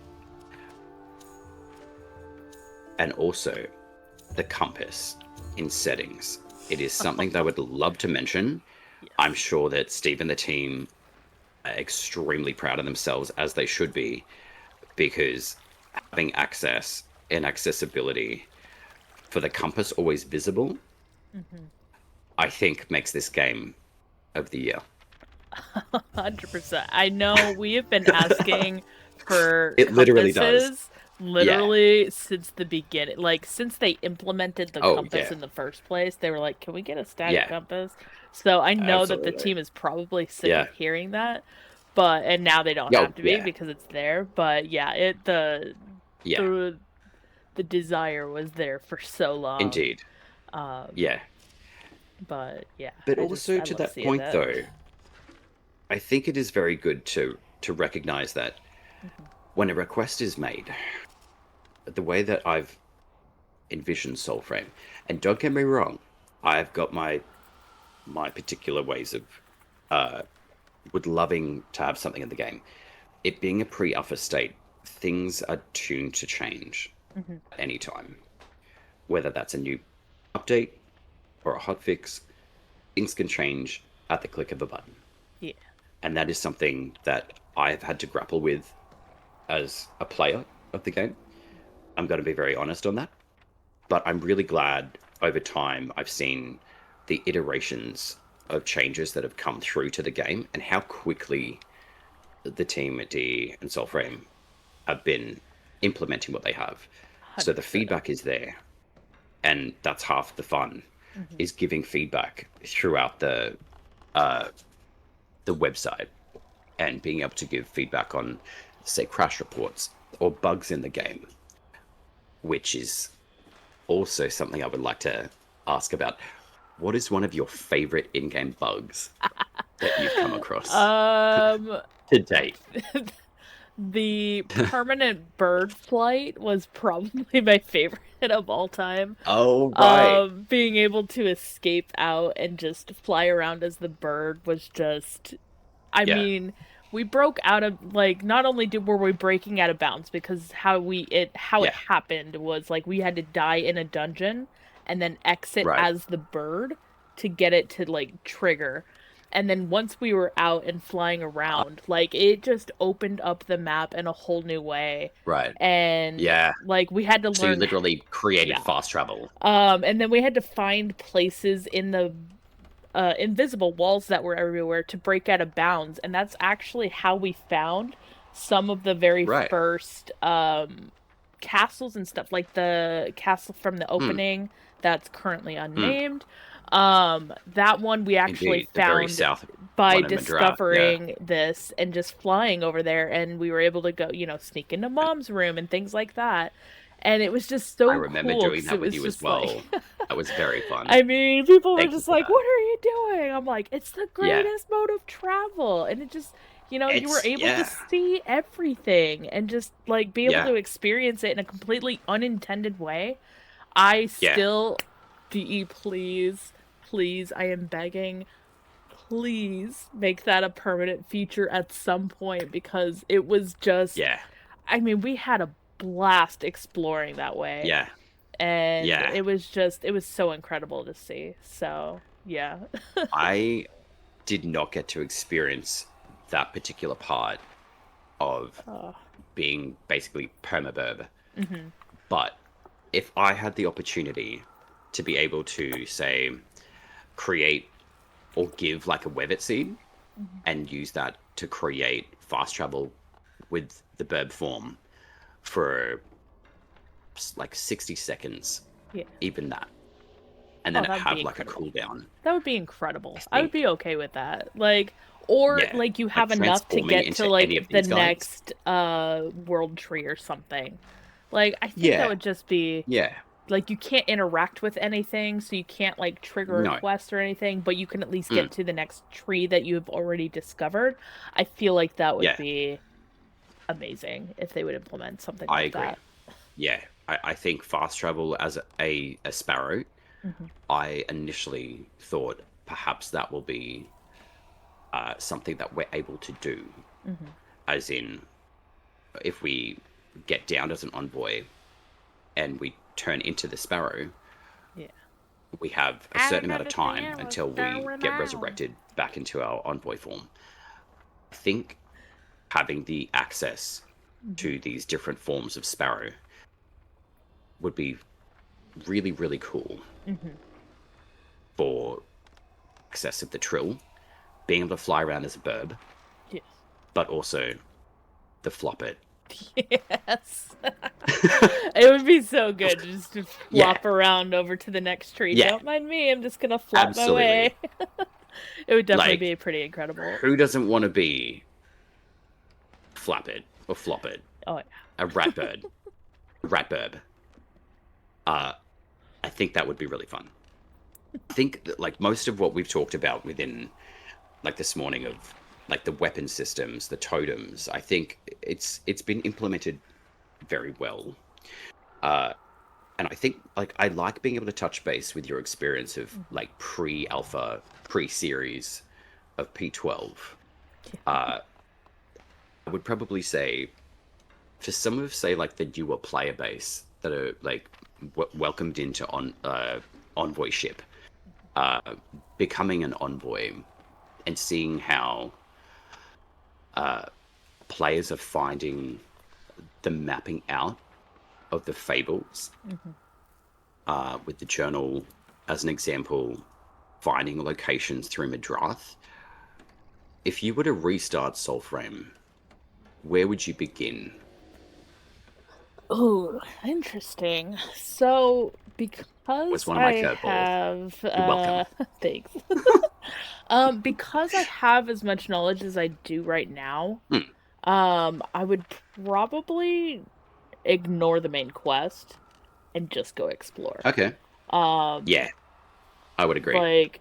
And also the compass in settings. It is something that I would love to mention. Yes. I'm sure that Steve and the team are extremely proud of themselves, as they should be, because having access and accessibility for the compass always visible, I think makes this game of the year. 100%. I know we have been asking for It literally does. compasses literally since the beginning. Like, since they implemented the compass in the first place, they were like, can we get a static compass? So I know that the team is probably sick of hearing that, and now they don't have to be because it's there. But yeah, the desire was there for so long. Indeed. But yeah. But also to that point, though, I think it is very good to recognize that when a request is made, the way that I've envisioned Soulframe, and don't get me wrong, I've got my particular ways of would loving to have something in the game. It being a pre-alpha state, things are tuned to change at any time. Whether that's a new update or a hotfix, things can change at the click of a button. Yeah. And that is something that I've had to grapple with as a player of the game. I'm going to be very honest on that. But I'm really glad over time I've seen the iterations of changes that have come through to the game and how quickly the team at DE and Soulframe have been implementing what they have. 100%. So the feedback is there. And that's half the fun, is giving feedback throughout the website and being able to give feedback on, say, crash reports or bugs in the game, which is also something I would like to ask about. What is one of your favorite in-game bugs that you've come across to date? The permanent bird flight was probably my favorite of all time. Oh, right. Being able to escape out and just fly around as the bird was just... I mean, we broke out of, like, not only were we breaking out of bounds, because how it happened was, like, we had to die in a dungeon and then exit as the bird to get it to, like, trigger. And then once we were out and flying around, like, it just opened up the map in a whole new way. Right. And, like, we had to learn... So you literally created fast travel. And then we had to find places in the invisible walls that were everywhere to break out of bounds. And that's actually how we found some of the very first castles and stuff. Like the castle from the opening that's currently unnamed. That one we actually found by discovering this and just flying over there, and we were able to go, sneak into Mom's room and things like that. And it was just so cool. I remember doing that with you as well. Like... That was very fun. I mean, people were just like, what are you doing? I'm like, it's the greatest mode of travel. And it just, you were able to see everything and just, like, be able to experience it in a completely unintended way. I still, DE, please, I am begging, please make that a permanent feature at some point, because it was just, I mean, we had a blast exploring that way. And it was so incredible to see. So, I did not get to experience that particular part of being basically permaburb. But if I had the opportunity to be able to, say, create or give like a Wevet seed and use that to create fast travel with the burb form for like 60 seconds, even that, and then have like a cooldown, that would be incredible. I would be okay with that. Like, Or Yeah, like you like have enough to transforming get to into any of like the these guys. next world tree or something. Like I think that Yeah, would just be yeah, like you can't interact with anything, so you can't like trigger a no, quest or anything, but you can at least mm, get to the next tree that you have already discovered. I feel like that would yeah, be amazing if they would implement something I like agree. that. Yeah, I think fast travel as a sparrow. Hmm. I initially thought perhaps that will be something that we're able to do, Hmm. as in if we get down as an envoy and we turn into the sparrow, Yeah. we have a I certain don't amount of time understand what's until we going get on. resurrected back into our envoy form. I think having the access Hmm. to these different forms of sparrow would be really, really cool Hmm. for access of the trill, being able to fly around as a burb, Yes. but also the flop it. Yes. It would be so good just to Yeah, flop around over to the next tree. yeah, Don't mind me, I'm just gonna flop my absolutely. way. It would definitely Like, be pretty incredible. who doesn't want to be flap it or flop it? Oh yeah. A rat bird, a rat burb. Uh, I think that would be really fun. I think that, like most of what we've talked about within like this morning of like the weapon systems, the totems, I think it's been implemented very well. Uh, and I think like I like being able to touch base with your experience of Hmm. like pre-alpha, pre-series of P12. Yeah. I would probably say for some of say like the newer player base that are like welcomed into envoy ship, uh, becoming an envoy and seeing how players are finding the mapping out of the fables, Hmm. with the journal as an example, finding locations through Madrath. If you were to restart Soulframe, where would you begin? Oh, interesting. So, Was because one of my I curveballs. have You're welcome. thanks. Because I have as much knowledge as I do right now, Hmm. I would probably ignore the main quest and just go explore. Okay. Um, Yeah, I would agree. like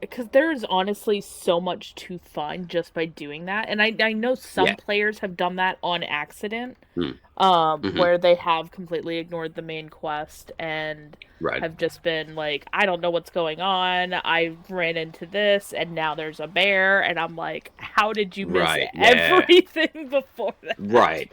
because there's honestly so much to find just by doing that. And I know Yeah. some players have done that on accident, Hmm. Mm-hmm. where they have completely ignored the main quest and Right. have just been like, I don't know what's going on. I ran into this and now there's a bear and I'm like, how did you miss Right. Yeah. everything before that? Right.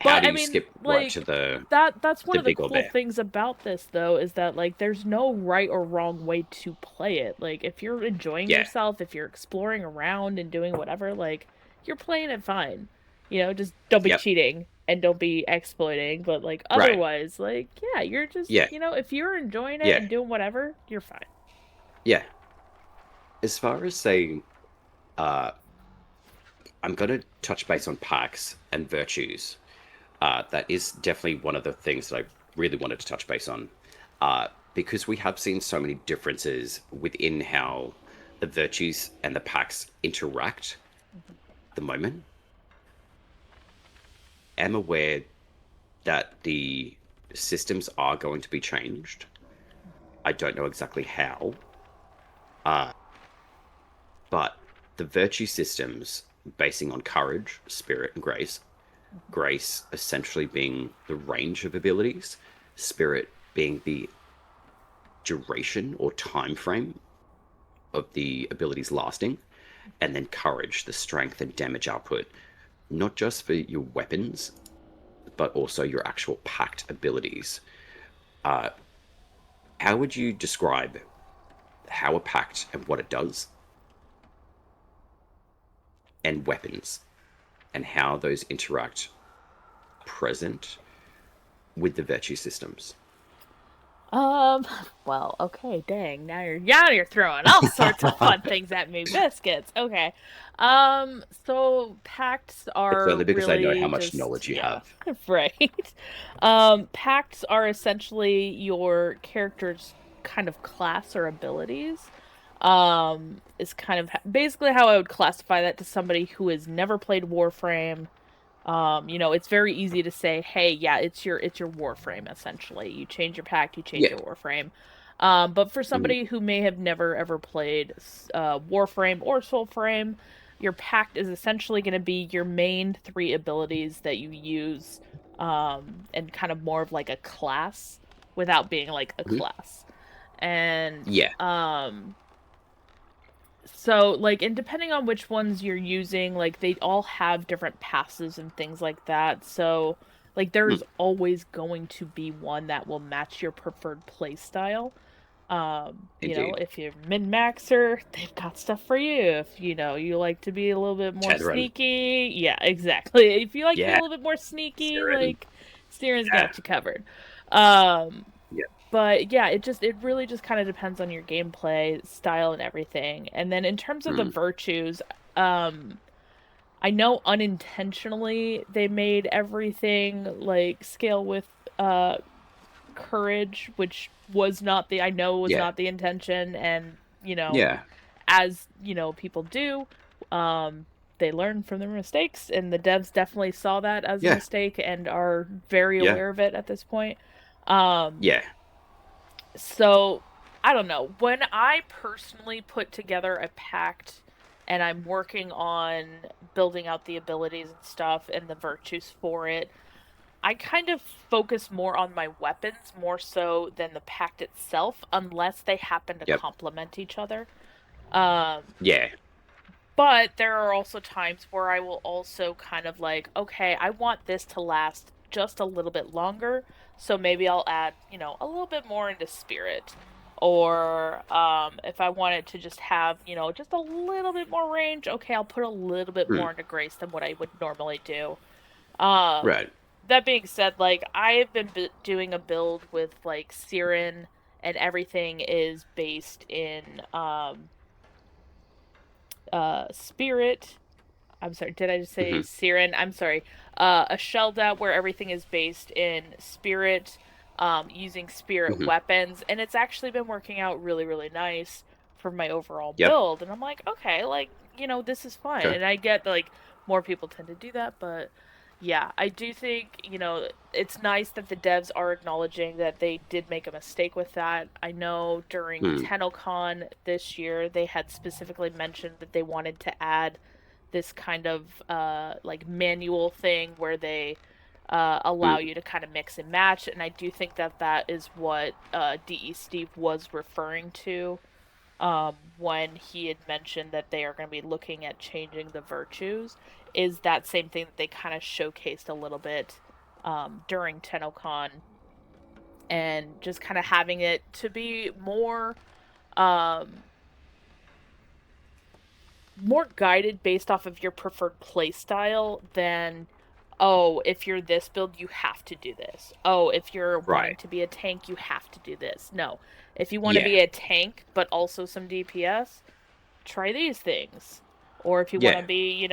How But do I you mean, skip right to like that's one the of the big old cool bear? things about this though is that like there's no right or wrong way to play it. Like if you're enjoying Yeah. yourself, if you're exploring around and doing whatever, like you're playing it fine. You know, just don't be Yep. cheating and don't be exploiting, but like Right. otherwise, like yeah, you're just, Yeah. you know, if you're enjoying it Yeah. and doing whatever, you're fine. Yeah. As far as say, uh, I'm going to touch base on packs and virtues. That is definitely one of the things that I really wanted to touch base on, because we have seen so many differences within how the virtues and the packs interact Mhm. at the moment. I'm aware that the systems are going to be changed. I don't know exactly how, uh, but the virtue systems basing on courage, spirit, and grace. Grace essentially being the range of abilities, spirit being the duration or time frame of the abilities lasting, and then courage, the strength and damage output, not just for your weapons, but also your actual packed abilities. Uh, how would you describe how a pact and what it does, and weapons, and how those interact present with the virtue systems? Um, well, okay, dang. Now you're throwing all sorts of fun things at me. Biscuits. Okay. So pacts It's are only because I know how really much just knowledge you yeah, have. right. Pacts are essentially your character's kind of class or abilities. Is kind of basically how I would classify that to somebody who has never played Warframe. It's very easy to say, "Hey, yeah, it's your Warframe essentially. You change your pact, you change Yeah. your Warframe." But for Hmm. somebody who may have never ever played Warframe or Soulframe, your pact is essentially going to be your main three abilities that you use, and kind of more of like a class without being like a Hmm. class. And Yeah. so, like, and depending on which ones you're using, like, they all have different passes and things like that. So, like, Hmm. there's always going to be one that will match your preferred play style. Indeed. If you're min-maxer, they've got stuff for you. If, you like to be a little bit more Tedran. sneaky, yeah, exactly. If you like to be a Yeah. little bit more sneaky, Siren. like, Steeran's Yeah. got you covered. Um, Yeah. but yeah, it really just kind of depends on your gameplay style and everything. And then in terms of the Mm. virtues, um I know unintentionally they made everything like scale with uh courage, which was not the I know was Yeah. not the intention. And Yeah. as people do, um they learn from their mistakes, and the devs definitely saw that as a Yeah. mistake and are very Yeah. aware of it at this point. um Yeah. So, I don't know. When I personally put together a pact and I'm working on building out the abilities and stuff and the virtues for it, I kind of focus more on my weapons more so than the pact itself, unless they happen to Yep. complement each other. Um, Yeah. but there are also times where I will also kind of like, okay, I want this to last just a little bit longer, so maybe I'll add, a little bit more into spirit. Or if I want it to just have, just a little bit more range, okay, I'll put a little bit Mm. more into grace than what I would normally do. Um, Right. that being said, like I have been doing a build with like Siren, and everything is based in spirit. I'm sorry, did I just say Hmm. Siren? I'm sorry. A Shelda where everything is based in spirit, using spirit Hmm. weapons, and it's actually been working out really, really nice for my overall Yep. build. And I'm like, okay, like, this is fun. Okay. And I get that, like, more people tend to do that, but yeah, I do think, it's nice that the devs are acknowledging that they did make a mistake with that. I know during Mm. TennoCon this year, they had specifically mentioned that they wanted to add this kind of like manual thing where they allow Mm. you to kind of mix and match. And I do think that that is what DE Steve was referring to when he had mentioned that they are going to be looking at changing the virtues. Is that same thing that they kind of showcased a little bit during TennoCon, and just kind of having it to be um, more guided based off of your preferred play style than, oh, if you're this build you have to do this, oh, if you're wanting Right. to be a tank you have to do this. No, if you want to Yeah. be a tank but also some DPS, try these things. Or if you want Yeah. to be,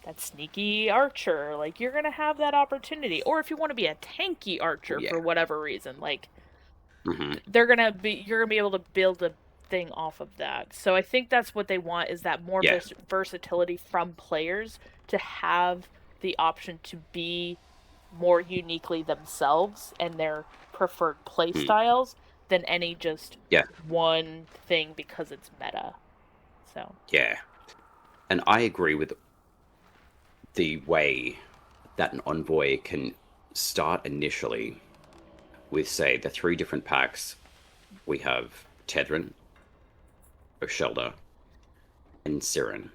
that sneaky archer, like you're gonna have that opportunity. Or if you want to be a tanky Oh, archer yeah. for whatever reason, like Hmm. you're gonna be able to build a thing off of that. So I think that's what they want, is that more Yeah. versatility from players to have the option to be more uniquely themselves and their preferred play Mm. styles than any just Yeah. one thing because it's meta. So, Yeah. And I agree with the way that an envoy can start initially with, say, the three different packs. We have Tedran, Oshelda, and Siren.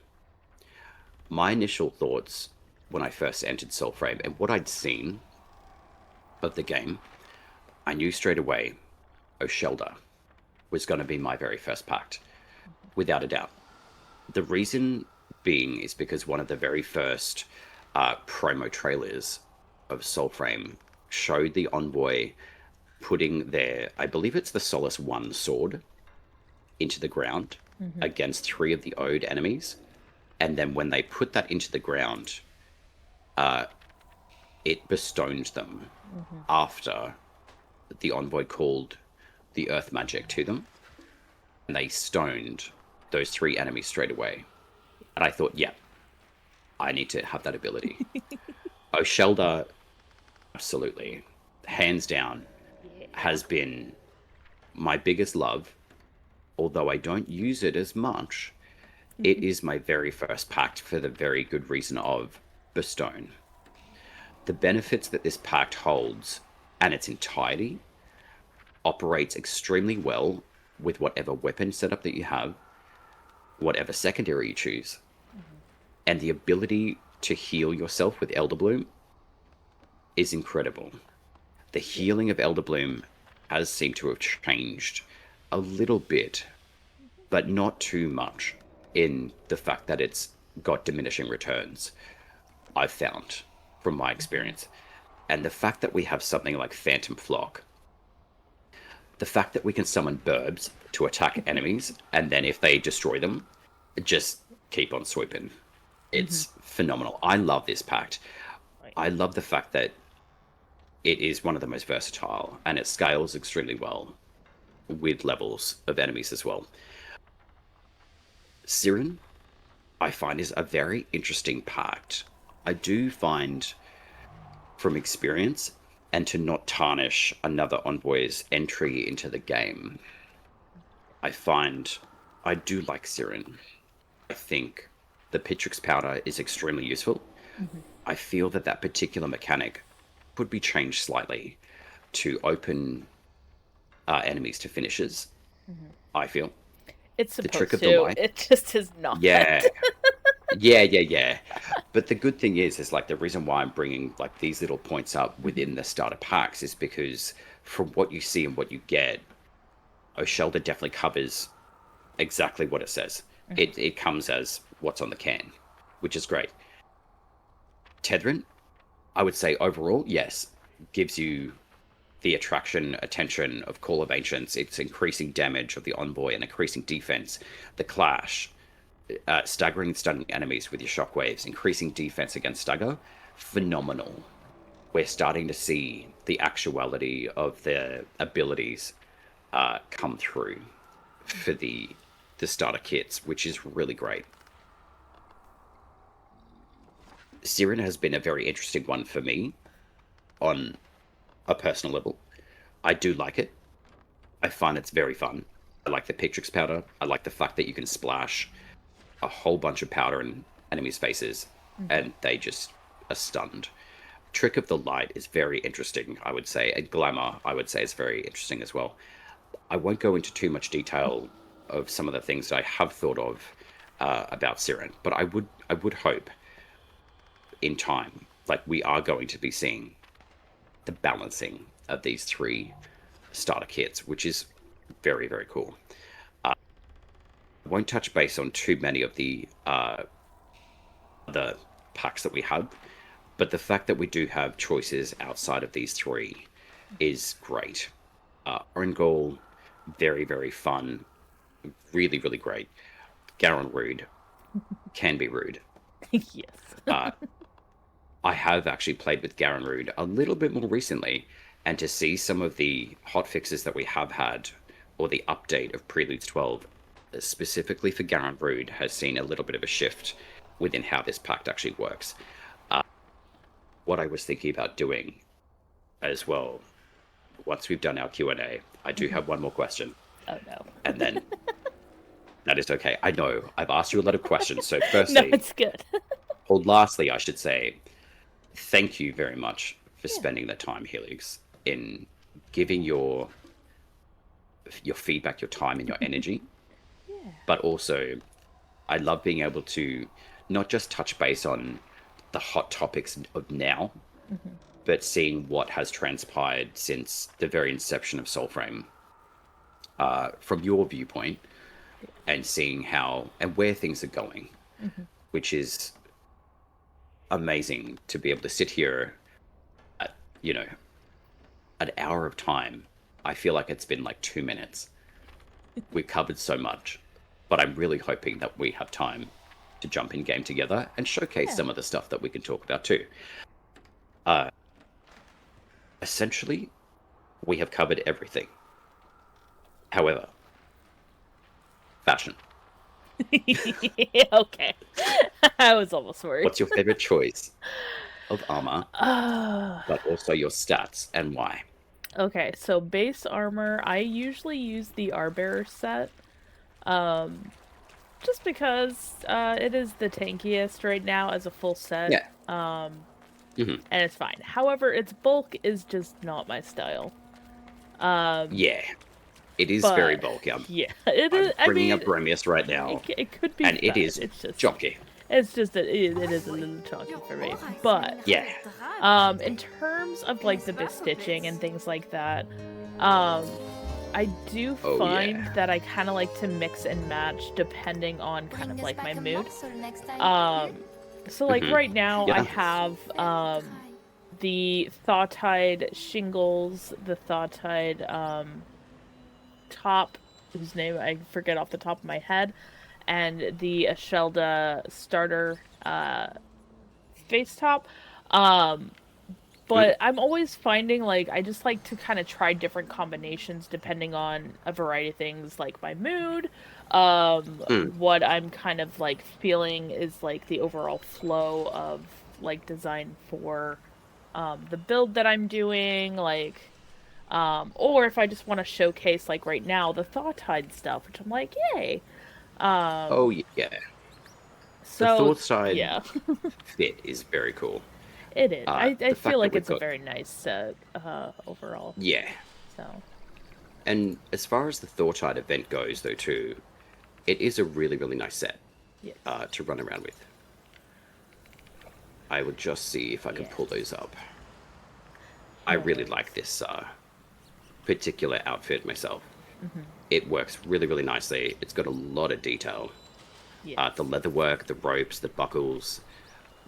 My initial thoughts when I first entered Soulframe and what I'd seen of the game, I knew straight away Oshelda was going to be my very first pact, without a doubt. The reason being is because one of the very first promo trailers of Soulframe showed the envoy putting their, I believe it's the Solace 1 sword, into the ground mm-hmm. against three of the Ode enemies. And then when they put that into the ground, it bestoned them Mm-hmm. after the envoy called the earth magic to them. and they stoned those 3 enemies straight away. And I thought, yeah, I need to have that ability. Oshelda, absolutely, hands down, Yeah. has been my biggest love. Although I don't use it as much, it is my very first pact for the very good reason of the stone. The benefits that this pact holds and its entirety operates extremely well with whatever weapon setup that you have, whatever secondary you choose, Mhm. and the ability to heal yourself with Elder Bloom is incredible. The Yeah. healing of Elder Bloom has seemed to have changed a little bit, but not too much in the fact that it's got diminishing returns, I've found from my Mhm. experience. And the fact that we have something like Phantom Flock, the fact that we can summon burbs to attack enemies, and then if they destroy them, just keep on swooping. Mhm. It's phenomenal. I love this pact. Right. I love the fact that it is one of the most versatile and it scales extremely well with levels of enemies as well. Siren, I find, is a very interesting pact. I do find from experience, and to not tarnish another envoy's entry into the game, I find I do like Siren. I think the Pitrix powder is extremely useful. Mhm. I feel that that particular mechanic could be changed slightly to open enemies to finishes. Mhm. I feel It's the trick supposed of the to. light, It just is not. yeah, yeah. But the good thing is like the reason why I'm bringing like these little points up Mhm. within the starter packs is because from what you see and what you get, Oshelda definitely covers exactly what it says. Mhm. It comes as what's on the can, which is great. Tethrin, I would say overall, yes, gives you the attraction, attention of Call of Ancients. It's increasing damage of the Envoy and increasing defense. The Clash, staggering and stunning enemies with your shockwaves, increasing defense against stagger. Phenomenal. We're starting to see the actuality of their abilities come through for the starter kits, which is really great. Siren has been a very interesting one for me on a personal level. I do like it. I find it's very fun. I like the Patrix powder. I like the fact that you can splash a whole bunch of powder in enemies' faces Mhm. and they just are stunned. Trick of the Light is very interesting, I would say, and Glamour, I would say, is very interesting as well. I won't go into too much detail of some of the things that I have thought of about Siren, but I would hope in time, like we are going to be seeing the balancing of these 3 starter kits, which is very, very cool. I won't touch base on too many of the packs that we have, but the fact that we do have choices outside of these 3 is great. Orangol, very, very fun, really, really great. Garen Rude can be rude. Yes. Uh, I have actually played with Garen Rude a little bit more recently, and to see some of the hot fixes that we have had, or the update of Preludes 12, specifically for Garen Rude, has seen a little bit of a shift within how this pact actually works. Uh, what I was thinking about doing as well, once we've done our Q&A, I do Mhm. have one more question, Oh no. and then that is okay. I know I've asked you a lot of questions. So, No, firstly, it's good. or lastly, I should say, thank you very much for Yeah. spending the time, Helix, in giving your feedback, your time, and your energy. Yeah. But also, I love being able to not just touch base on the hot topics of now, Mhm. but seeing what has transpired since the very inception of Soulframe from your viewpoint Yeah. and seeing how and where things are going, Mhm. which is amazing to be able to sit here at, an hour of time. I feel like it's been like 2 minutes. We covered so much, but I'm really hoping that we have time to jump in game together and showcase Yeah. some of the stuff that we can talk about too. Uh, Essentially, we have covered everything. However, Fashion. Okay. I was almost worried. What's your favorite choice of armor, Uh, but also your stats and why? okay, so base armor, I usually use the Arbearer set. Um, just because it is the tankiest right now as a full set. Yeah. Um, Hmm. and it's fine. However, its bulk is just not my style. Um, Yeah. It is very but bulky. yeah, it is. I'm I bringing mean, up Bromius right now, it could be and it fun. is jockey. It's just that it is a little chunky for me. But Yeah. in terms of like the bestitching and things like that, um, I do Oh find yeah. that I kind of like to mix and match depending on kind of like my mood. Um, so like Hmm. right now I Yeah. have the Thawtide shingles, the Thawtide top, whose name I forget off the top of my head, and the Ashelda starter face top. Um, Mm, but I'm always finding like I just like to kind of try different combinations depending on a variety of things like my mood, mm. what I'm kind of like feeling is like the overall flow of like design for the build that I'm doing, like or if I just want to showcase like right now the Thawtide stuff, which I'm like, yay. Oh Um yeah. The so Thought side yeah, fit is very cool. it is. I The feel fact that like we've it's a got very nice overall. yeah, So and as far as the Thortide event goes, though, too, it is a really really nice set yes. to run around with. I will just see if I can Yeah. pull those up. I No really worries. like this particular outfit myself. Mm-hmm. It works really really nicely. It's got a lot of detail. Yes. The leatherwork, the ropes, the buckles,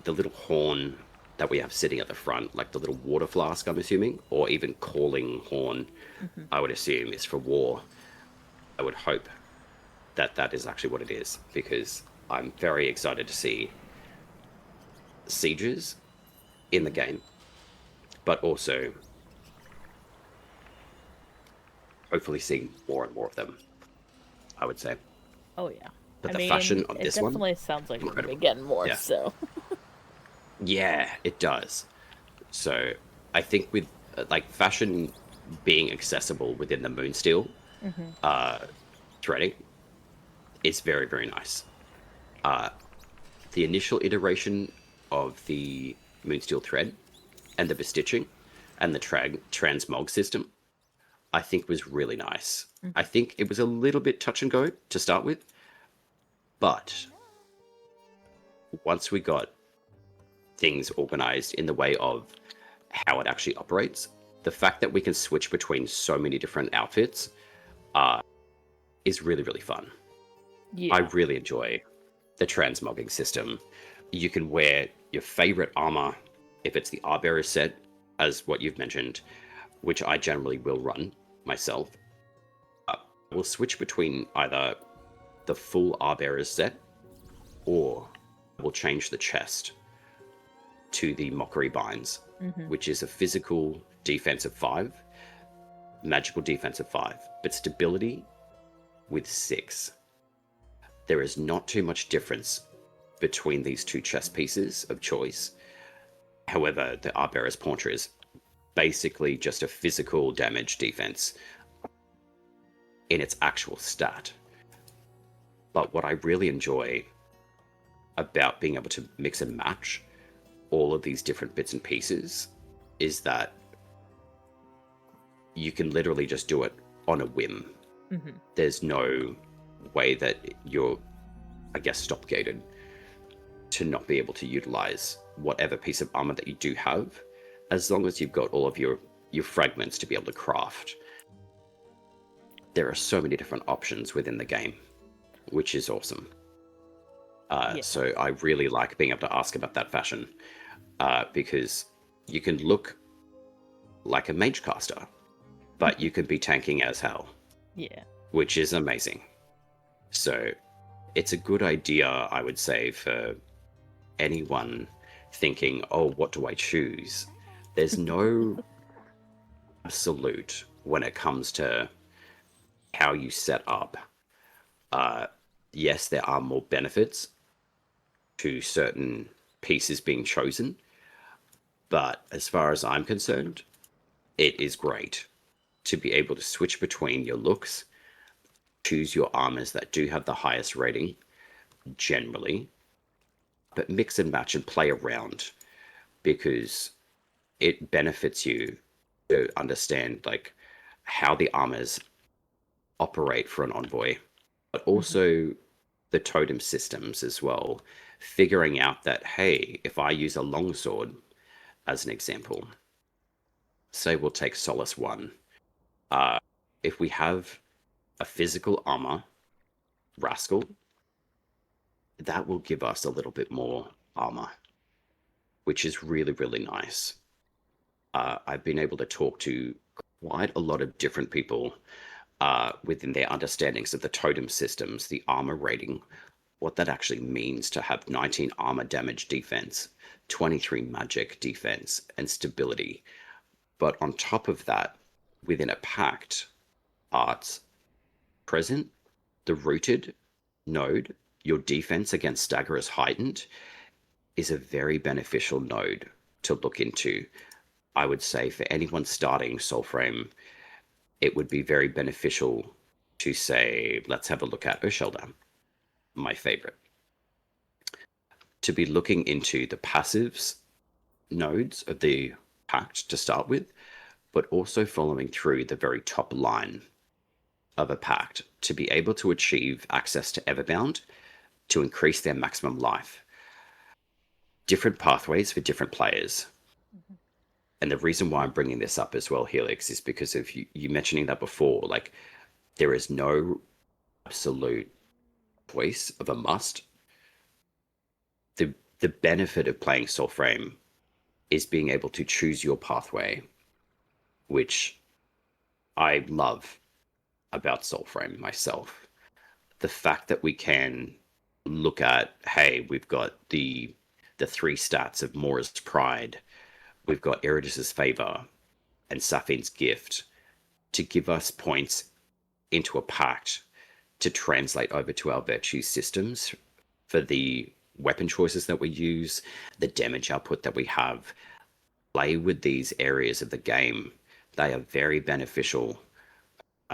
the little horn that we have sitting at the front, like the little water flask, I'm assuming, or even calling horn, Mm-hmm. I would assume is for war. I would hope that that is actually what it is, because I'm very excited to see sieges in the Mm-hmm. game, but also hopefully seeing more and more of them, I would say. Oh yeah. But I the mean, fashion on it this one, definitely sounds like we're gonna be incredible. getting more. Yeah. So Yeah, it does. So I think with like fashion being accessible within the Moonsteel mm-hmm. uh, threading, it's very, very nice. Uh, the initial iteration of the Moonsteel thread and the bestitching and the transmog system, I think was really nice. I Mm-hmm. think it was a little bit touch and go to start with, but once we got things organized in the way of how it actually operates, the fact that we can switch between so many different outfits uh, is really, really fun. I Yeah. really enjoy the transmogging system. You can wear your favorite armor if it's the Arbearer set, as what you've mentioned, which I generally will run myself. We'll switch between either the full Arbearer set or we'll change the chest to the Mockery Binds, Mm-hmm. which is a physical defensive 5, magical defensive 5, but stability with 6. There is not too much difference between these two chess pieces of choice. However, the Arbearer's Pauncher is basically just a physical damage defense in its actual stat. But what I really enjoy about being able to mix and match all of these different bits and pieces is that you can literally just do it on a whim. Mm-hmm. There's no way that you're, I guess, stop gated to not be able to utilize whatever piece of armor that you do have, as long as you've got all of your fragments to be able to craft. There are so many different options within the game, which is awesome. Yeah. So I really like being able to ask about that fashion because you can look like a mage caster, but you can be tanking as hell, Yeah. which is amazing. So it's a good idea, I would say, for anyone thinking, oh, what do I choose? There's no absolute when it comes to how you set up Uh, yes, there are more benefits to certain pieces being chosen, but as far as I'm concerned, it is great to be able to switch between your looks, choose your armors that do have the highest rating generally, but mix and match and play around because it benefits you to understand like how the armors operate for an envoy, but Mm-hmm. also the totem systems as well. Figuring out that, hey, if I use a longsword as an example, say we'll take Solace 1, uh, if we have a physical armor rascal, that will give us a little bit more armor, which is really, really nice. I've been able to talk to quite a lot of different people within their understandings of the totem systems, the armor rating, what that actually means to have 19 armor damage defense, 23 magic defense, and stability. But on top of that, within a pact, arts present, the rooted node, your defense against stagger is heightened, is a very beneficial node to look into. I would say for anyone starting Soulframe, it would be very beneficial to say, let's have a look at Urshelda, my favorite. To be looking into the passives nodes of the pact to start with, but also following through the very top line of a pact to be able to achieve access to Everbound to increase their maximum life. Different pathways for different players. Mm-hmm. And the reason why I'm bringing this up as well, Helix, is because of you mentioning that before. Like, there is no absolute choice of a must. The benefit of playing Soulframe is being able to choose your pathway, which I love about Soulframe myself. The fact that we can look at, hey, we've got the three stats of Mora's Pride, we've got Eridus's Favor, and Safine's Gift to give us points into a pact to translate over to our virtue systems for the weapon choices that we use, the damage output that we have. Play with these areas of the game. They are very beneficial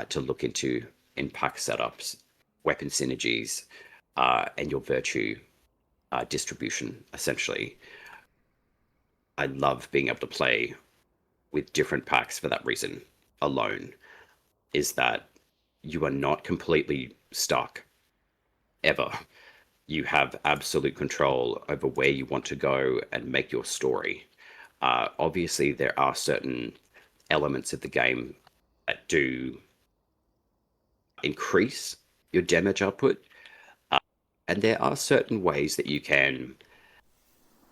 to look into in pack setups, weapon synergies, and your virtue distribution, essentially. I love being able to play with different packs for that reason alone, is that you are not completely stuck ever. You have absolute control over where you want to go and make your story. Obviously, there are certain elements of the game that do increase your damage output, uh, and there are certain ways that you can,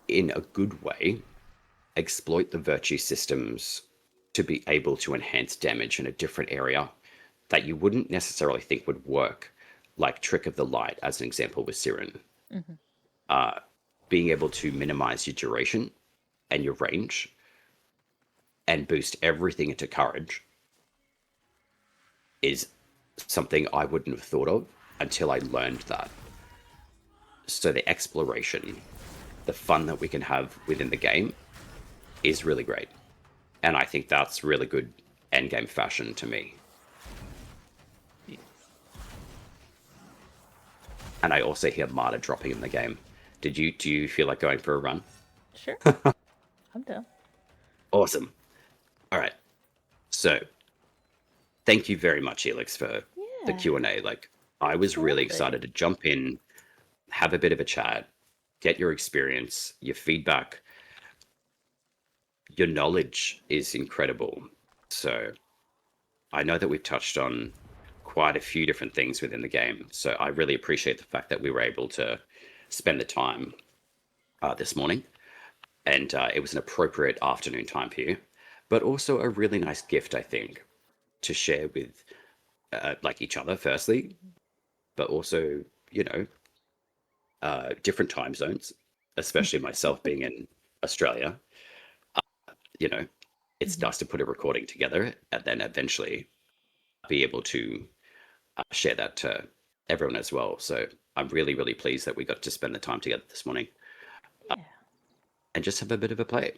in a good way, exploit the virtue systems to be able to enhance damage in a different area that you wouldn't necessarily think would work, like Trick of the Light, as an example with Siren. Mm-hmm. Uh, Being able to minimize your duration and your range and boost everything into courage is something I wouldn't have thought of until I learned that. So the exploration, the fun that we can have within the game is really great. And I think that's really good endgame fashion to me. Yes. And I also hear Marta dropping in the game. Do you feel like going for a run? Sure. I'm down. Awesome. All right. So thank you very much, Helix, for the Yeah, Q&A. Like, I was really absolutely. excited to jump in, have a bit of a chat, get your experience, your feedback. Your knowledge is incredible. So I know that we've touched on quite a few different things within the game. So I really appreciate the fact that we were able to spend the time this morning. And it was an appropriate afternoon time for you, but also a really nice gift, I think, to share with like each other, firstly, but also, you know, different time zones, especially myself being in Australia. You know, it's Mm-hmm. nice to put a recording together and then eventually be able to share that everyone as well. So I'm really, really pleased that we got to spend the time together this morning Yeah. and just have a bit of a play.